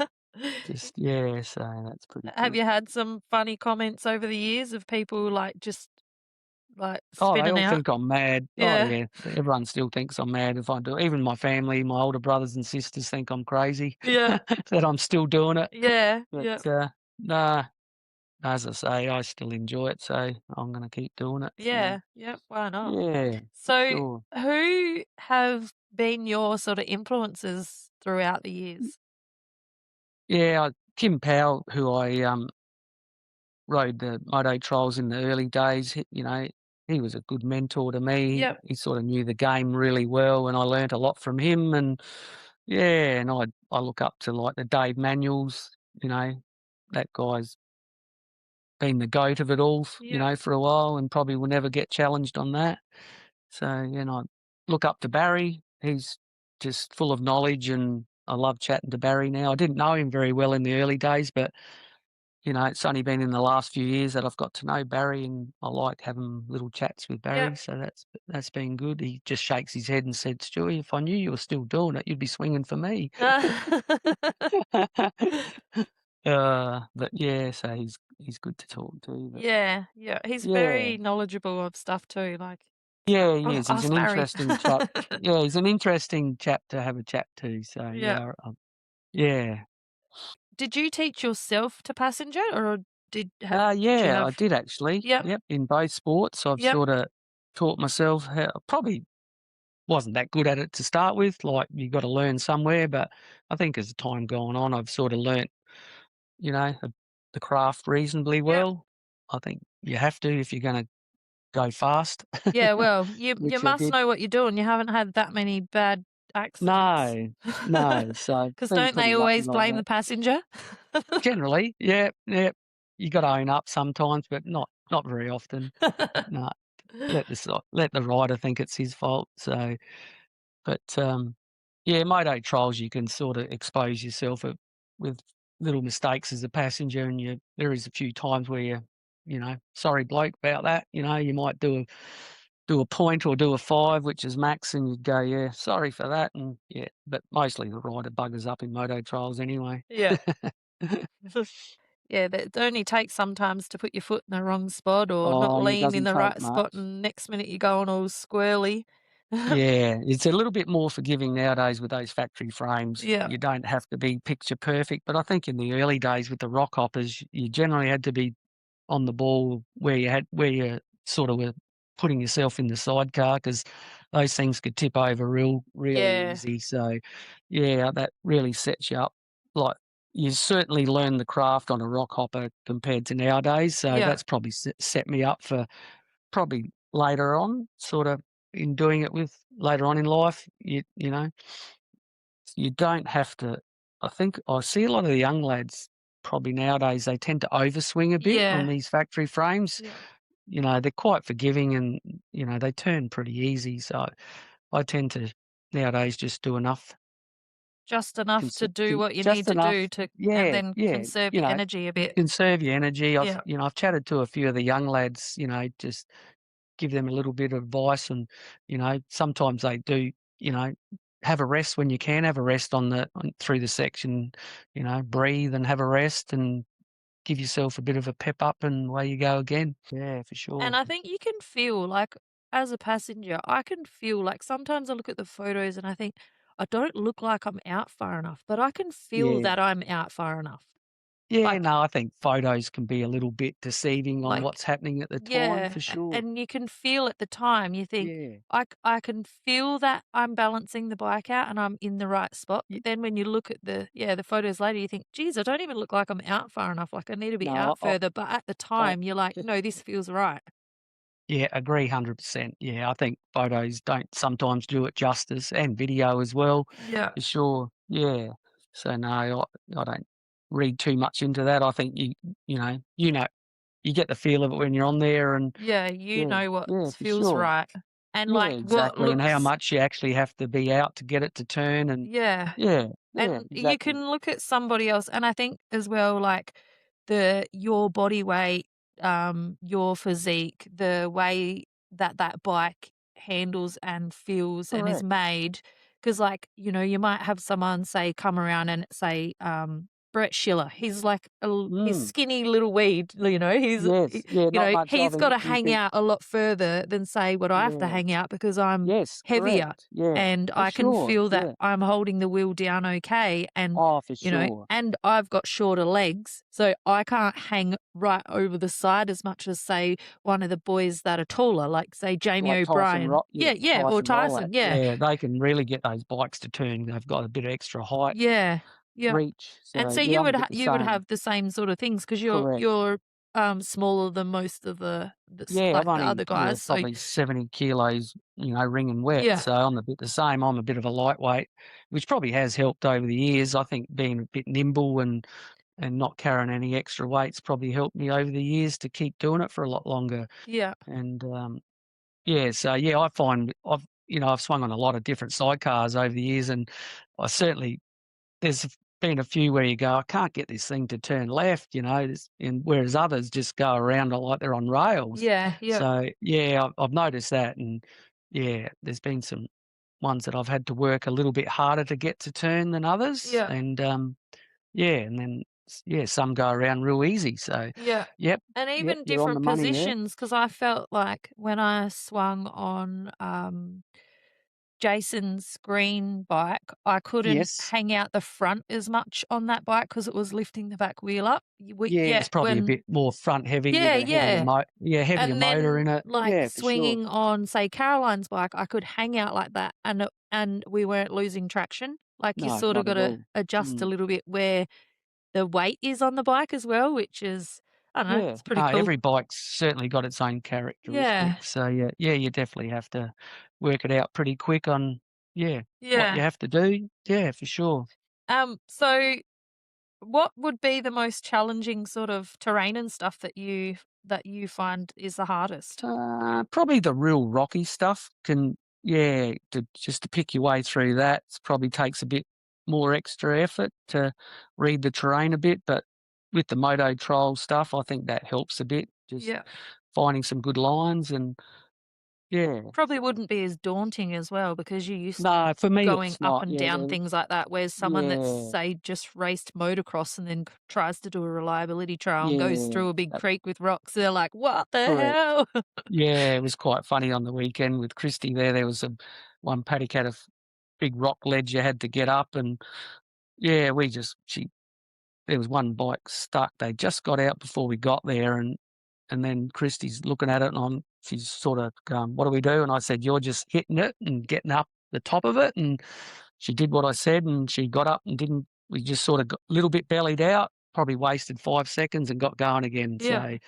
just yeah, so that's pretty Have cool. you had some funny comments over the years of people, like, just, like, Oh, they spinning all out? think I'm mad. Oh, Yeah. yeah, everyone still thinks I'm mad if I do it. Even my family, my older brothers and sisters think I'm crazy Yeah. that I'm still doing it. Yeah. But, Yeah. nah, as I say, I still enjoy it, so I'm gonna keep doing it, so Yeah. Yeah. Why not? yeah, for So, sure. who have been your sort of influences throughout the years? Yeah, Kim Powell, who I, rode the moto trials in the early days. He was a good mentor to me. Yep. He sort of knew the game really well, and I learnt a lot from him. And yeah, and I look up to like the Dave Manuels. You know, that guy's been the goat of it all. Yep. For a while, and probably will never get challenged on that. So I look up to Barry. He's just full of knowledge, and I love chatting to Barry now. I didn't know him very well in the early days, but it's only been in the last few years that I've got to know Barry, and I like having little chats with Yep. Barry, so that's been good. He just shakes his head and said, "Stewie, if I knew you were still doing it, you'd be swinging for me." But yeah, so he's good to talk to. But Yeah. Yeah. He's yeah, very knowledgeable of stuff too. Like, yeah, he oh, is. He's ask an Barry. interesting chap. Yeah, he's an interesting chap to have a chat to. So Yeah. yeah, yeah. Did you teach yourself to passenger, or did you Yeah, I have? did actually. Yep. Yep, in both sports, I've Yep. sort of taught myself how. Probably wasn't that good at it to start with. Like you got to learn somewhere, but I think as time gone on, I've sort of learnt, you know, the the craft reasonably Yep. well. I think you have to if you're going to go fast, Yeah. Well, you which I must did. know what you're doing. You haven't had that many bad accidents. No, no. So I've Because been don't pretty they lucky always like blame the that. passenger? Generally, yeah, yeah. You got to own up sometimes, but not very often. No, let the rider think it's his fault. So. But, yeah, moto trials, you can sort of expose yourself with little mistakes as a passenger, and there is a few times where "Sorry, bloke, about that." You might do a point or do a 5, which is max, and you'd go, "Yeah, sorry for that," and yeah, but mostly the rider buggers up in moto trials anyway. Yeah. Yeah, that it only takes sometimes to put your foot in the wrong spot or not Oh, yeah, it lean in doesn't the take right spot, much. and next minute you're going all squirrely. Yeah, it's a little bit more forgiving nowadays with those factory frames. Yeah. You don't have to be picture perfect, but I think in the early days with the rock hoppers, you generally had to be on the ball where you sort of were putting yourself in the sidecar, because those things could tip over really Yeah. easy. So, yeah, that really sets you up. Like, you certainly learn the craft on a rock hopper compared to nowadays, so Yeah. that's probably set me up for probably later on, sort of in doing it with later on in life. You don't have to. I think I see a lot of the young lads probably nowadays, they tend to overswing a bit on Yeah. these factory frames. Yeah. They're quite forgiving, and, they turn pretty easy. So I tend to nowadays just do enough, Just enough to do what you need just to enough. do to and Yeah, then yeah. conserve your energy a bit. Conserve your energy. Yeah. I've chatted to a few of the young lads, just give them a little bit of advice, and, sometimes they do, you know, have a rest when you can have a rest through the section, breathe and have a rest and give yourself a bit of a pep up, and away you go again. Yeah, for And sure. I think you can feel like as a passenger, I can feel like sometimes I look at the photos and I think I don't look like I'm out far enough, but I can feel Yeah. that I'm out far enough. Yeah, Like no, I think photos can be a little bit deceiving on like what's happening at the time yeah, for sure. and you can feel at the time, you think, Yeah. I can feel that I'm balancing the bike out and I'm in the right spot. Y But then when you look at the photos later, you think, geez, I don't even look like I'm out far enough. Like I need to be no, out further. But at the I time, you're like, no, this feels right. yeah, agree 100%. Yeah, I think photos don't sometimes do it justice and video as well, Yeah. for sure. Yeah. So, no, I don't read too much into that. I think you know, you get the feel of it when you're on there and Yeah, you yeah, know what yeah, for feels sure. right. And Yeah, like what exactly, and how looks much you actually have to be out to get it to turn and yeah. yeah, yeah, And you exactly. can look at somebody else, and I think as well, like your body weight, your physique, the way that that bike handles and feels and is Correct. made. Because, like, you might have someone say come around and say, Brett Schiller. He's like he's Mm. skinny little weed. Yes, yeah, not much of He's got him. to You hang think out a lot further than say what I have to yeah. hang out because I'm Yes, heavier correct. Yeah, and for I can sure. feel that Yeah. I'm holding the wheel down okay Oh, for sure. and I've got shorter legs, so I can't hang right over the side as much as, say, one of the boys that are taller, like, say, Jamie Like Tyson O'Brien. Yeah, Yeah, or Tyson Rollat. Tyson, yeah. Yeah, they can really get those bikes to turn. They've got a bit of extra height, Yeah, yeah. reach. And So, so yeah, I'm a bit the you would same. have the same sort of things because Correct. smaller than most of Yeah, I'm like, the only, other yeah, guys, so probably 70 kilos, wringing wet, yeah, so I'm a bit the same. I'm a bit of a lightweight, which probably has helped over the years. I think being a bit nimble and not carrying any extra weights probably helped me over the years to keep doing it for a lot longer. yeah, And, yeah, so, yeah, I find I've swung on a lot of different sidecars over the years, and I certainly there's been a few where you go, "I can't get this thing to turn left," and whereas others just go around it like they're on rails. yeah, yeah, So, yeah, I've noticed that, and, yeah, there's been some ones that I've had to work a little bit harder to get to turn than others, yeah. and, yeah, and then yeah, some go around real easy, so, Yeah. yep, And yep, even you're on the different money there. positions, because I felt like when I swung on, Jason's green bike, I couldn't Yes. hang out the front as much on that bike because it was lifting the back wheel up. Yeah, Yeah, it's probably a when bit more front heavy with yeah, a heavier yeah. heavier And motor then, in it. like, Yeah, for sure. swinging on, say, Caroline's bike, I could hang out like that and we weren't losing traction. Like, you No, sorta not at gotta all. adjust a Mm. little bit where the weight is on the bike as well, which is I don't know, Yeah. it's pretty No, cool. every bike's certainly got its own Yeah, characteristics. So, yeah, you definitely have to work it out pretty quick on, yeah, what you yeah. have to do. Yeah, for sure. So what would be the most challenging sort of terrain and stuff that you find is the hardest? Probably the real rocky stuff can, yeah, to pick your way through that probably takes a bit more extra effort to read the terrain a bit. But with the Moto Trial stuff, I think that helps a bit. Just Yeah. finding some good lines and yeah. Probably wouldn't be as daunting as well because you're used to No, for me going it's up not. and Yeah, down things like that. Whereas someone that's, yeah, say, just raced motocross and then tries to do a reliability trial and goes yeah. through a big creek with rocks, they're like, "What the Correct. hell?" Yeah, it was quite funny on the weekend with Christy there. There was one paddock had a big rock ledge you had to get up and yeah, she there was one bike stuck. They just got out before we got there, and then Christy's looking at it, and she's sort of going, "What do we do?" And I said, "You're just hitting it and getting up the top of it." And she did what I said, and she got up and didn't. We just sort of got a little bit bellied out, probably wasted 5 seconds and got going again. Yeah. So,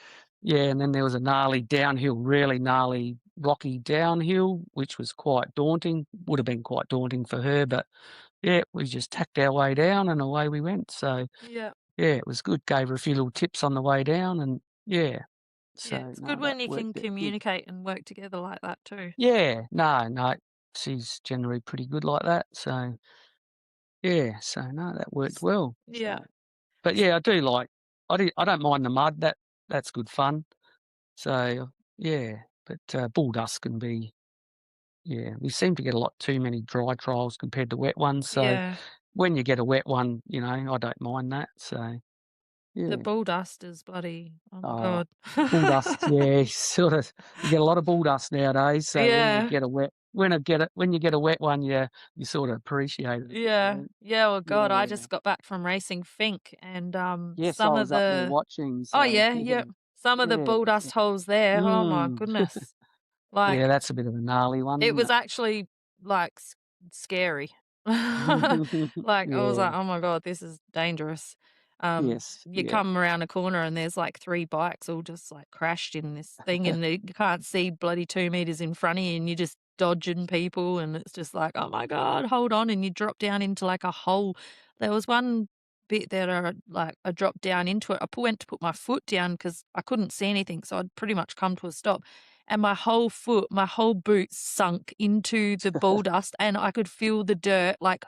yeah, and then there was a gnarly downhill, really gnarly, rocky downhill, which was quite daunting. Would have been quite daunting for her, but yeah, we just tacked our way down and away we went. So, Yeah. yeah, it was good. Gave her a few little tips on the way down and yeah. Yeah. So, It's no, good that when you can worked out good. communicate and work together like that too. Yeah, no, she's generally pretty good like that. So, yeah, so no, that worked S well. Yeah. So, but S yeah, I don't mind the mud. That's good fun. So, yeah, but bull dust can be yeah, we seem to get a lot too many dry trials compared to wet ones. So, Yeah. when you get a wet one, I don't mind that. So, The Yeah. bull dust is bloody, oh my Uh, god. bull dust, yeah, sort of. You get a lot of bull dust nowadays, so when you Yeah, get a wet when you get a wet one, you sort of appreciate it. yeah, So, yeah, well, God, I yeah. just got back from racing Fink and, Yes, I some of was up there the watching, oh, so yeah, yeah, yep, some of the yeah, bull dust holes there, oh my mm. goodness. Like, Yeah, that's a bit of a gnarly one, it isn't was it? actually, like, scary. Like, I was Yeah, like, "Oh my god, this is dangerous." yes, You yeah. come around a corner and there's, like, 3 bikes all just, like, crashed in this thing, and you can't see bloody 2 meters in front of you, and you're just dodging people, and it's just like, "Oh my god, hold on," and you drop down into, like, a hole. There was one bit that I dropped down into it. Went to put my foot down because I couldn't see anything, so I'd pretty much come to a stop, and my whole boot sunk into the bull dust, and I could feel the dirt, like,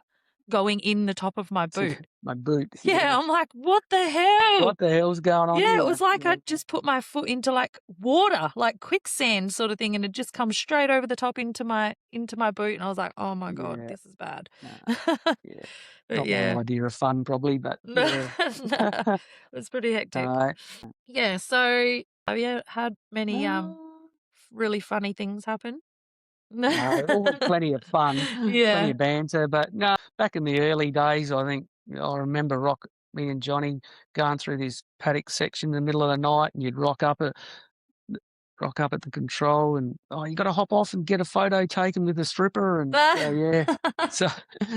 going in the top of my So, boot. my boot, Yeah, yeah. I'm like, "What the hell?" What the hell's going on Yeah, it here? was like Yeah, I'd just put my foot into, like, water, like quicksand sort of thing, and it just come straight over the top into my boot, and I was like, "Oh my god, yeah, this is bad." no, yeah. But Not my yeah. idea of fun probably, but No, yeah. no, it was pretty hectic. Alright. Yeah, so have you had many, Uh, really funny things happen? no, always plenty of fun, plenty Yeah. of banter, but no, back in the early days, I think I remember me and Johnny going through this paddock section in the middle of the night, and you'd rock up at the control and, "Oh, you gotta hop off and get a photo taken with the stripper," and so, yeah. So,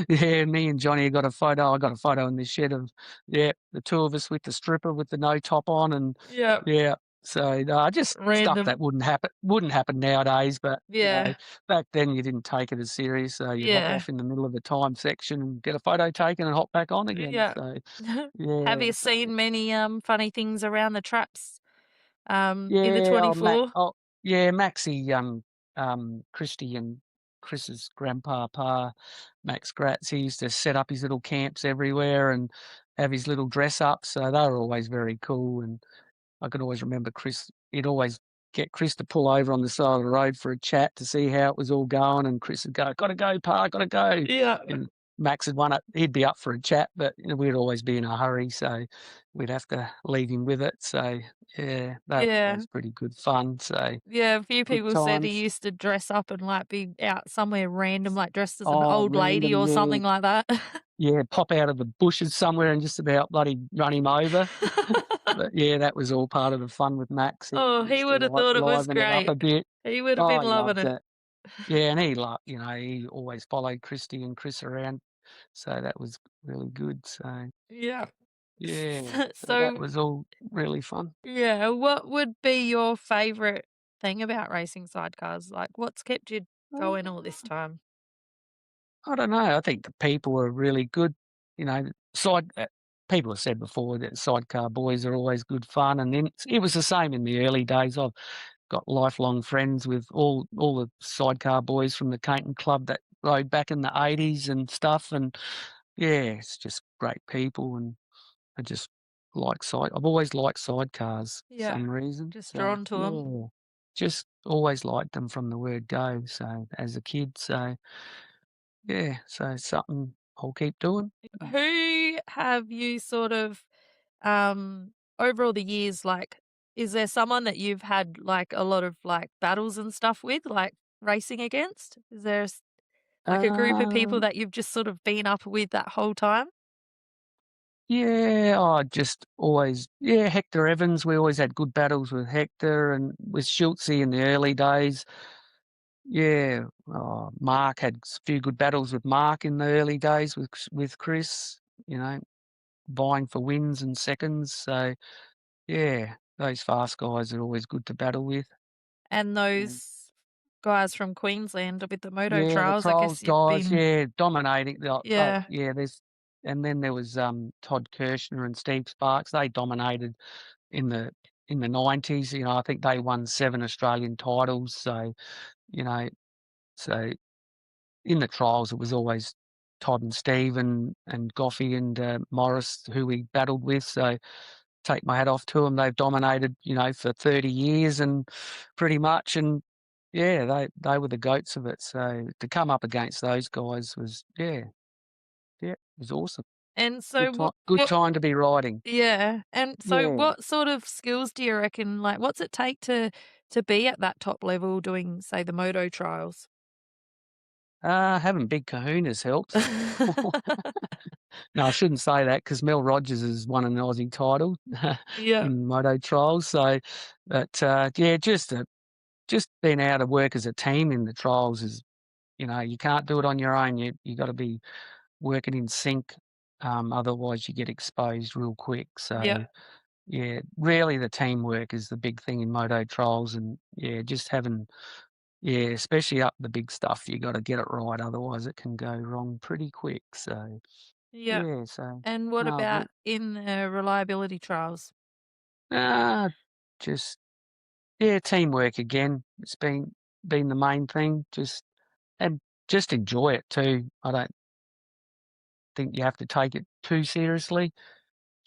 yeah, me and Johnny got a photo. I got a photo in the shed of, yeah, the 2 of us with the stripper with the no top on and, Yep, yeah. So, no, just stuff random. that wouldn't happen nowadays, but, Yeah, back then you didn't take it as serious, so you'd hop yeah, off in the middle of the time section and get a photo taken and hop back on again, yeah. so, Have yeah, you so seen many, funny things around the traps, in the yeah, 24? Yeah, Maxie, Christy and Chris's grandpa, Max Gratz, he used to set up his little camps everywhere and have his little dress ups, so they were always very cool, and I could always remember he'd always get Chris to pull over on the side of the road for a chat to see how it was all going, and Chris would go, "Gotta go, Pa, gotta go." Yeah, And Max he'd be up for a chat, but, we'd always be in a hurry, so we'd have to leave him with it. So, yeah, that yeah, was pretty good fun, so yeah, a few good people said he times. used to dress up and, like, be out somewhere random, like, dressed as an Oh, old lady random, or yeah. something like that. Yeah, pop out of the bushes somewhere and just about bloody run him over. But, yeah, that was all part of the fun with Max. He Oh, he used to would have thought it was liven it up great. a bit. He would have Oh, been he loving loved it. it. Yeah, and he always followed Christy and Chris around, so that was really good. So, Yeah. yeah, so that So, was all really fun. yeah, what would be your favourite thing about racing sidecars? Like, what's kept you going all this Uh, time? I don't know, I think the people are really good, you know, side people have said before that sidecar boys are always good fun, and then it was the same in the early days. I've got lifelong friends with all the sidecar boys from the Cainton Club that rode back in the '80s and stuff, and, yeah, it's just great people, and I just I've always liked sidecars for Yeah, some reason, just so, drawn to them. yeah, just always liked them from the word go, so as a kid, so, yeah, so it's something I'll keep doing. Who have you sort of, over all the years, like, is there someone that you've had, like, a lot of, like, battles and stuff with, like, racing against? Is there like, a group of people Um, that you've just sort of been up with that whole time? yeah, I just always Hector Evans, we always had good battles with Hector and with Schultzy in the early days. Yeah, Mark had a few good battles with Mark in the early days with Chris, you know, vying for wins and seconds, so, yeah, those fast guys are always good to battle with. And Mm. those guys from Queensland with the Moto Yeah, the Trials, I trials guess you've guys, been yeah, dominating. yeah. Yeah, and then there was Todd Kirshner and Steve Sparks. They dominated in the '90s. You know, I think they won 7 Australian titles. So, you know, so in the trials it was always Todd and Steve and Goffey and Morris who we battled with. So take my hat off to them. They've dominated, for 30 years and pretty much. And yeah, they were the goats of it. So to come up against those guys was, yeah, it was awesome. And so Good what time to be riding. yeah, and so Yeah. what sort of skills do you reckon, like, what's it take to be at that top level doing, say, the moto trials? Having big kahunas helps. No, I shouldn't say that because Mel Rogers has won an Aussie title Yeah, in Moto Trials. So, but yeah, just being able to work as a team in the trials is, you can't do it on your own. You got to be working in sync. Otherwise, you get exposed real quick. yeah, So, yeah, really the teamwork is the big thing in Moto Trials, and yeah, just having especially up the big stuff, you got to get it right. Otherwise, it can go wrong pretty quick. So. yeah. Yeah, so And what no, about in the reliability trials? uh, just teamwork again. It's been the main thing. And just enjoy it too. I don't think you have to take it too seriously.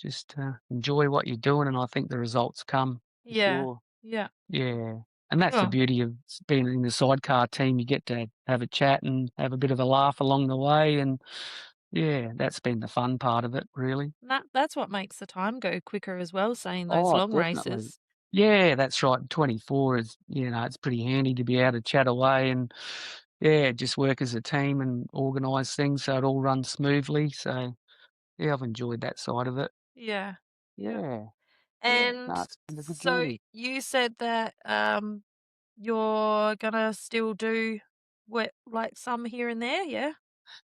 Just enjoy what you're doing, and I think the results come for Yeah, sure. yeah. Yeah, and that's the Sure. beauty of being in the sidecar team. You get to have a chat and have a bit of a laugh along the way, and yeah, that's been the fun part of it, really. That's what makes the time go quicker as well, saying those Oh, long definitely. races. Yeah, that's right. 24 is, it's pretty handy to be able to chat away and, yeah, just work as a team and organise things so it all runs smoothly. So, yeah, I've enjoyed that side of it. Yeah, yeah. Yeah, yeah. And No, it's been a good so journey. you said that you're gonna still do like some here and there, yeah?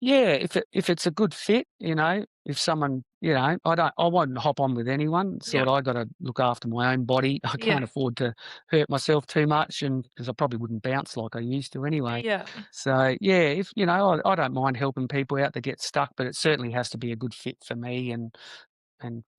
Yeah, if it's a good fit, if someone, I won't hop on with anyone. Yeah, Sort of, I got to look after my own body. I yeah, can't afford to hurt myself too much, and because I probably wouldn't bounce like I used to anyway. yeah, So yeah, if I don't mind helping people out that get stuck, but it certainly has to be a good fit for me, and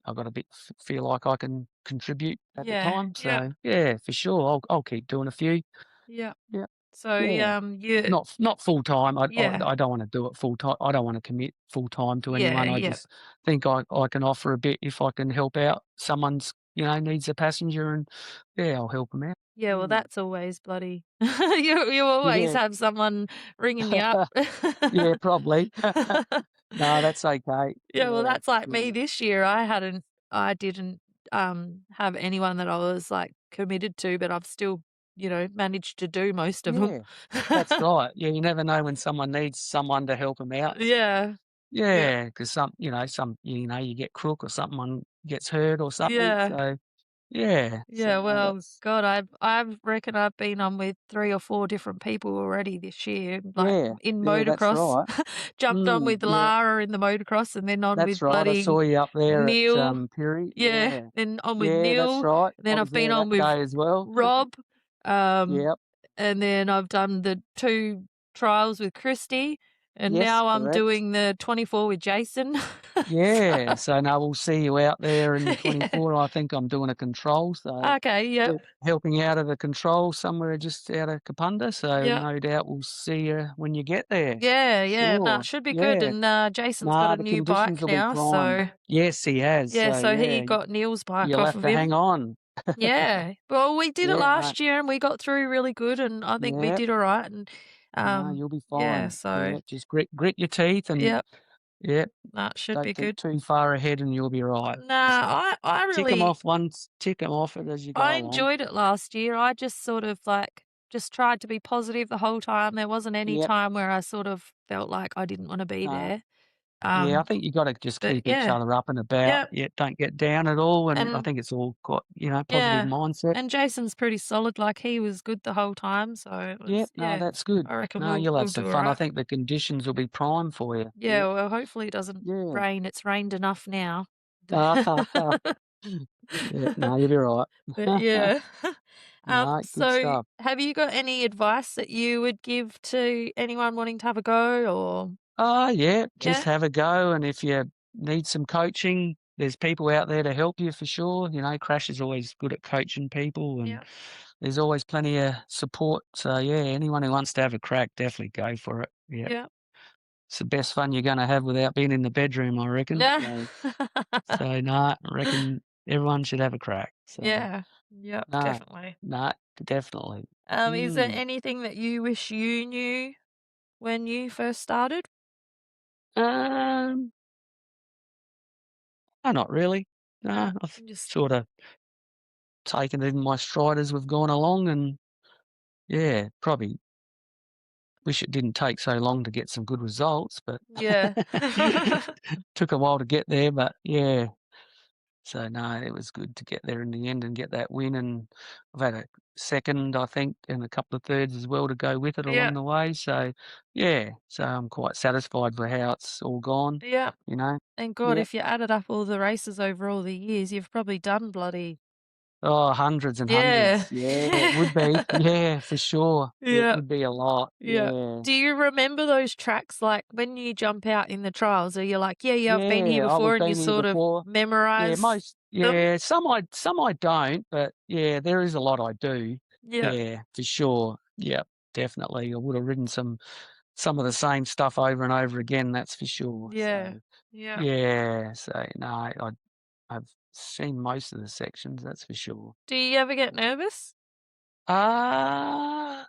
I've got to feel like I can contribute at the yeah, time. yeah, So yeah, for sure, I'll keep doing a few. yeah. Yeah. So Yeah. you Not full time. yeah, I don't wanna do it full time. I don't wanna commit full time to yeah, anyone. I yeah. just think I can offer a bit if I can help out someone's, needs a passenger and, yeah, I'll help them out. Yeah, well, Mm. that's always bloody you always Yeah. have someone ringing you up. Yeah, probably. No, that's okay. Yeah, well, Yeah, that's like me yeah. this year. I didn't, have anyone that I was, like, committed to, but I've still, managed to do most of them. Yeah. That's right. Yeah, you never know when someone needs someone to help them out. Yeah. Yeah. Yeah, 'cause you get crook or someone gets hurt or something, Yeah. so yeah. So, Yeah, no, well, that's God, I reckon I've been on with 3 or 4 different people already this year, like, yeah. in Yeah, that's motocross. right. Jumped on with Yeah, Lara in the motocross and then on that's with right. I bloody saw you up there at, Neil. Perry. Yeah, Yeah. then on with Yeah, that's Neil, right. and then I I've was been there on that with day as well. Rob, um, Yep. and then I've done the 2 trials with Christy, and Yes, now I'm correct. doing the 24 with Jason. So, Yeah, so now we'll see you out there in yeah. 24. I think I'm doing a control, so Okay, yep, helping out of a control somewhere just out of Kapunda, so yep. no doubt we'll see you when you get there. Yeah, yeah, no, it Sure. should be good, Yeah. and, Jason's got Nah, a the new conditions bike will be now, prime. so Yes, he has. yeah, So so he yeah, got Neil's bike you'll off have of to him. hang on. Yeah, well, we did it Yeah, no, last year and we got through really good, and I think we yeah, did alright, and, no, you'll be yeah, fine. so Yeah, just grit your teeth and yep, yeah, that should don't be think good. too far ahead and you'll be right. Nah, So I tick them really off once, tick them off it as you go I along. enjoyed it last year. I just sort of, like, just tried to be positive the whole time. There wasn't any Yep. time where I sort of felt like I didn't wanna be No. there. Yeah, I Um, think you got to just but keep each yeah, other up and about. yep, Yeah, don't get down at all. And I and think it's all got positive yeah, mindset. and Jason's pretty solid, like, he was good the whole time, so it Yep. was No, yeah, that's good. I reckon No, we'll you'll have we'll some do fun. I alright. think the conditions will be prime for you. Yeah, Yep. well, hopefully it doesn't Yeah. rain. It's rained enough now. Yeah. No, you'll be right. But yeah. No, good So stuff. have you got any advice that you would give to anyone wanting to have a go or Oh, yeah, just yeah? have a go, and if you need some coaching, there's people out there to help you for sure. Crash is always good at coaching people, and Yeah. there's always plenty of support. So, yeah, anyone who wants to have a crack, definitely go for it. Yeah, Yeah. it's the best fun you're gonna have without being in the bedroom, I reckon. Yeah. So, nah, I reckon everyone should have a crack. So, Yeah. Yep, nah, definitely. nah, definitely. Is there Mm. anything that you wish you knew when you first started? Um Oh, not really. No, No, I've just sort of taken it in my stride as we've gone along, and yeah, probably wish it didn't take so long to get some good results, but yeah. took a while to get there, but yeah. So no, it was good to get there in the end and get that win, and I've had a second, I think, and a couple of thirds as well to go with it Yeah, along the way. So yeah, so I'm quite satisfied with how it's all gone, yeah. you know. And God, Yeah. if you added up all the races over all the years, you've probably done bloody Oh, hundreds and yeah. hundreds. Yeah, it would be. Yeah, for sure. It Yeah, would be a lot. yeah. Yeah. Do you remember those tracks, like, when you jump out in the trials, are you like, "Yeah, yeah, I've been here Yeah, before," we've and you been here sort of before. Yeah, memorize most them? yeah, some I don't, but yeah, there is a lot I do. Yeah, Yeah, for sure. Yep, definitely. I would have ridden some of the same stuff over and over again, that's for sure. yeah, So yeah. yeah, so no, I've seen most of the sections, that's for sure. Do you ever get nervous? Ah,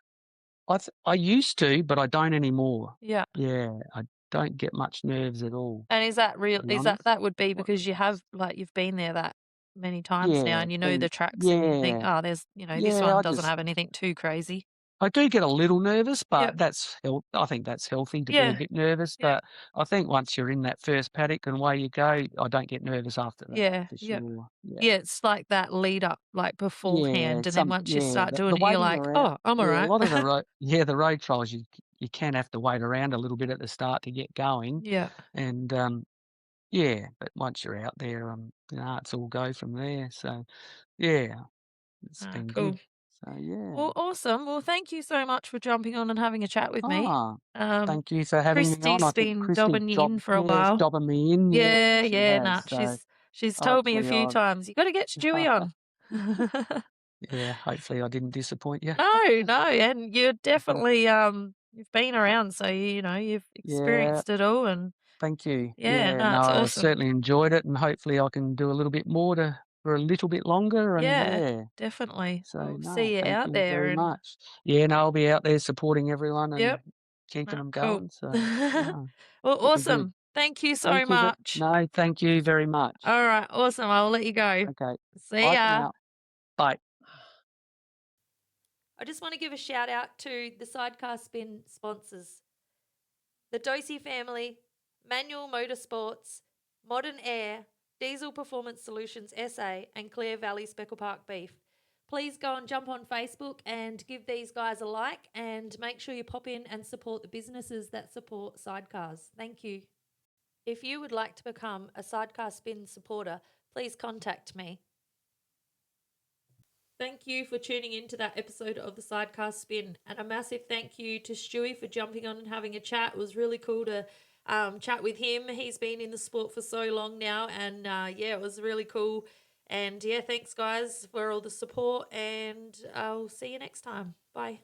I used to, but I don't anymore. Yeah. Yeah, I don't get much nerves at all, And is that to real be is that honest. that would be What because you have like, you've been there that many times now Yeah, and you know the been tracks and you think, yeah, "Oh, this yeah, one doesn't have anything too crazy." I do get a little nervous, Yeah, but I think that's healthy to be a yeah, bit nervous, yeah, but I think once you're in that first paddock and away you go, I don't get nervous after that, yeah, for yeah. sure. Yeah. Yeah, it's like that lead up, like, Yeah, beforehand, and then once you start doing the it, you're waiting like, around "Oh, I'm yeah, a alright." lot of the road trials, you can have to wait around a little bit at the start to get going, Yeah. and, yeah, but once you're out there, it's all go from there, so, yeah, it's Ah, been cool. good. So, yeah. Well, awesome. Well, thank you so much for jumping on and having a chat with me. Ah, Um, thank you for having me on. I Christy's think been Christy dobbing you in for a is while. jobbing me in. Yeah, Yeah, she yeah, has. nah, So she's told me a hopefully few I've times, "You gotta get Stewie on." yeah, hopefully I didn't disappoint you. No, no, and you're definitely, you've been around, so you've Yeah, experienced it all, and thank you. yeah, Yeah, no, no, it's I awesome. certainly enjoyed it, and hopefully I can do a little bit more to for a little bit longer. And Yeah, yeah, definitely. so We'll no, see you thank out you there very and much. Yeah, no, I'll be out there supporting everyone and yep, keeping no, them cool. going. So no, Well, it'll be good. awesome. Thank you so Thank you. much. No, thank you very much. Alright, awesome, I'll let you go. Okay, See bye for ya. now. Bye. I just want to give a shout out to the Sidecar Spin sponsors, the Dohse Family, Manuel MotoSports, Modern Air, Diesel Performance Solutions SA, and Clare Valley Speckle Park Beef. Please go and jump on Facebook and give these guys a like, and make sure you pop in and support the businesses that support sidecars. Thank you. If you would like to become a Sidecar Spin supporter, please contact me. Thank you for tuning in to that episode of the Sidecar Spin, and a massive thank you to Stewie for jumping on and having a chat. It was really cool to chat with him. He's been in the sport for so long now, and yeah, it was really cool. And yeah, thanks guys for all the support, and I'll see you next time. Bye.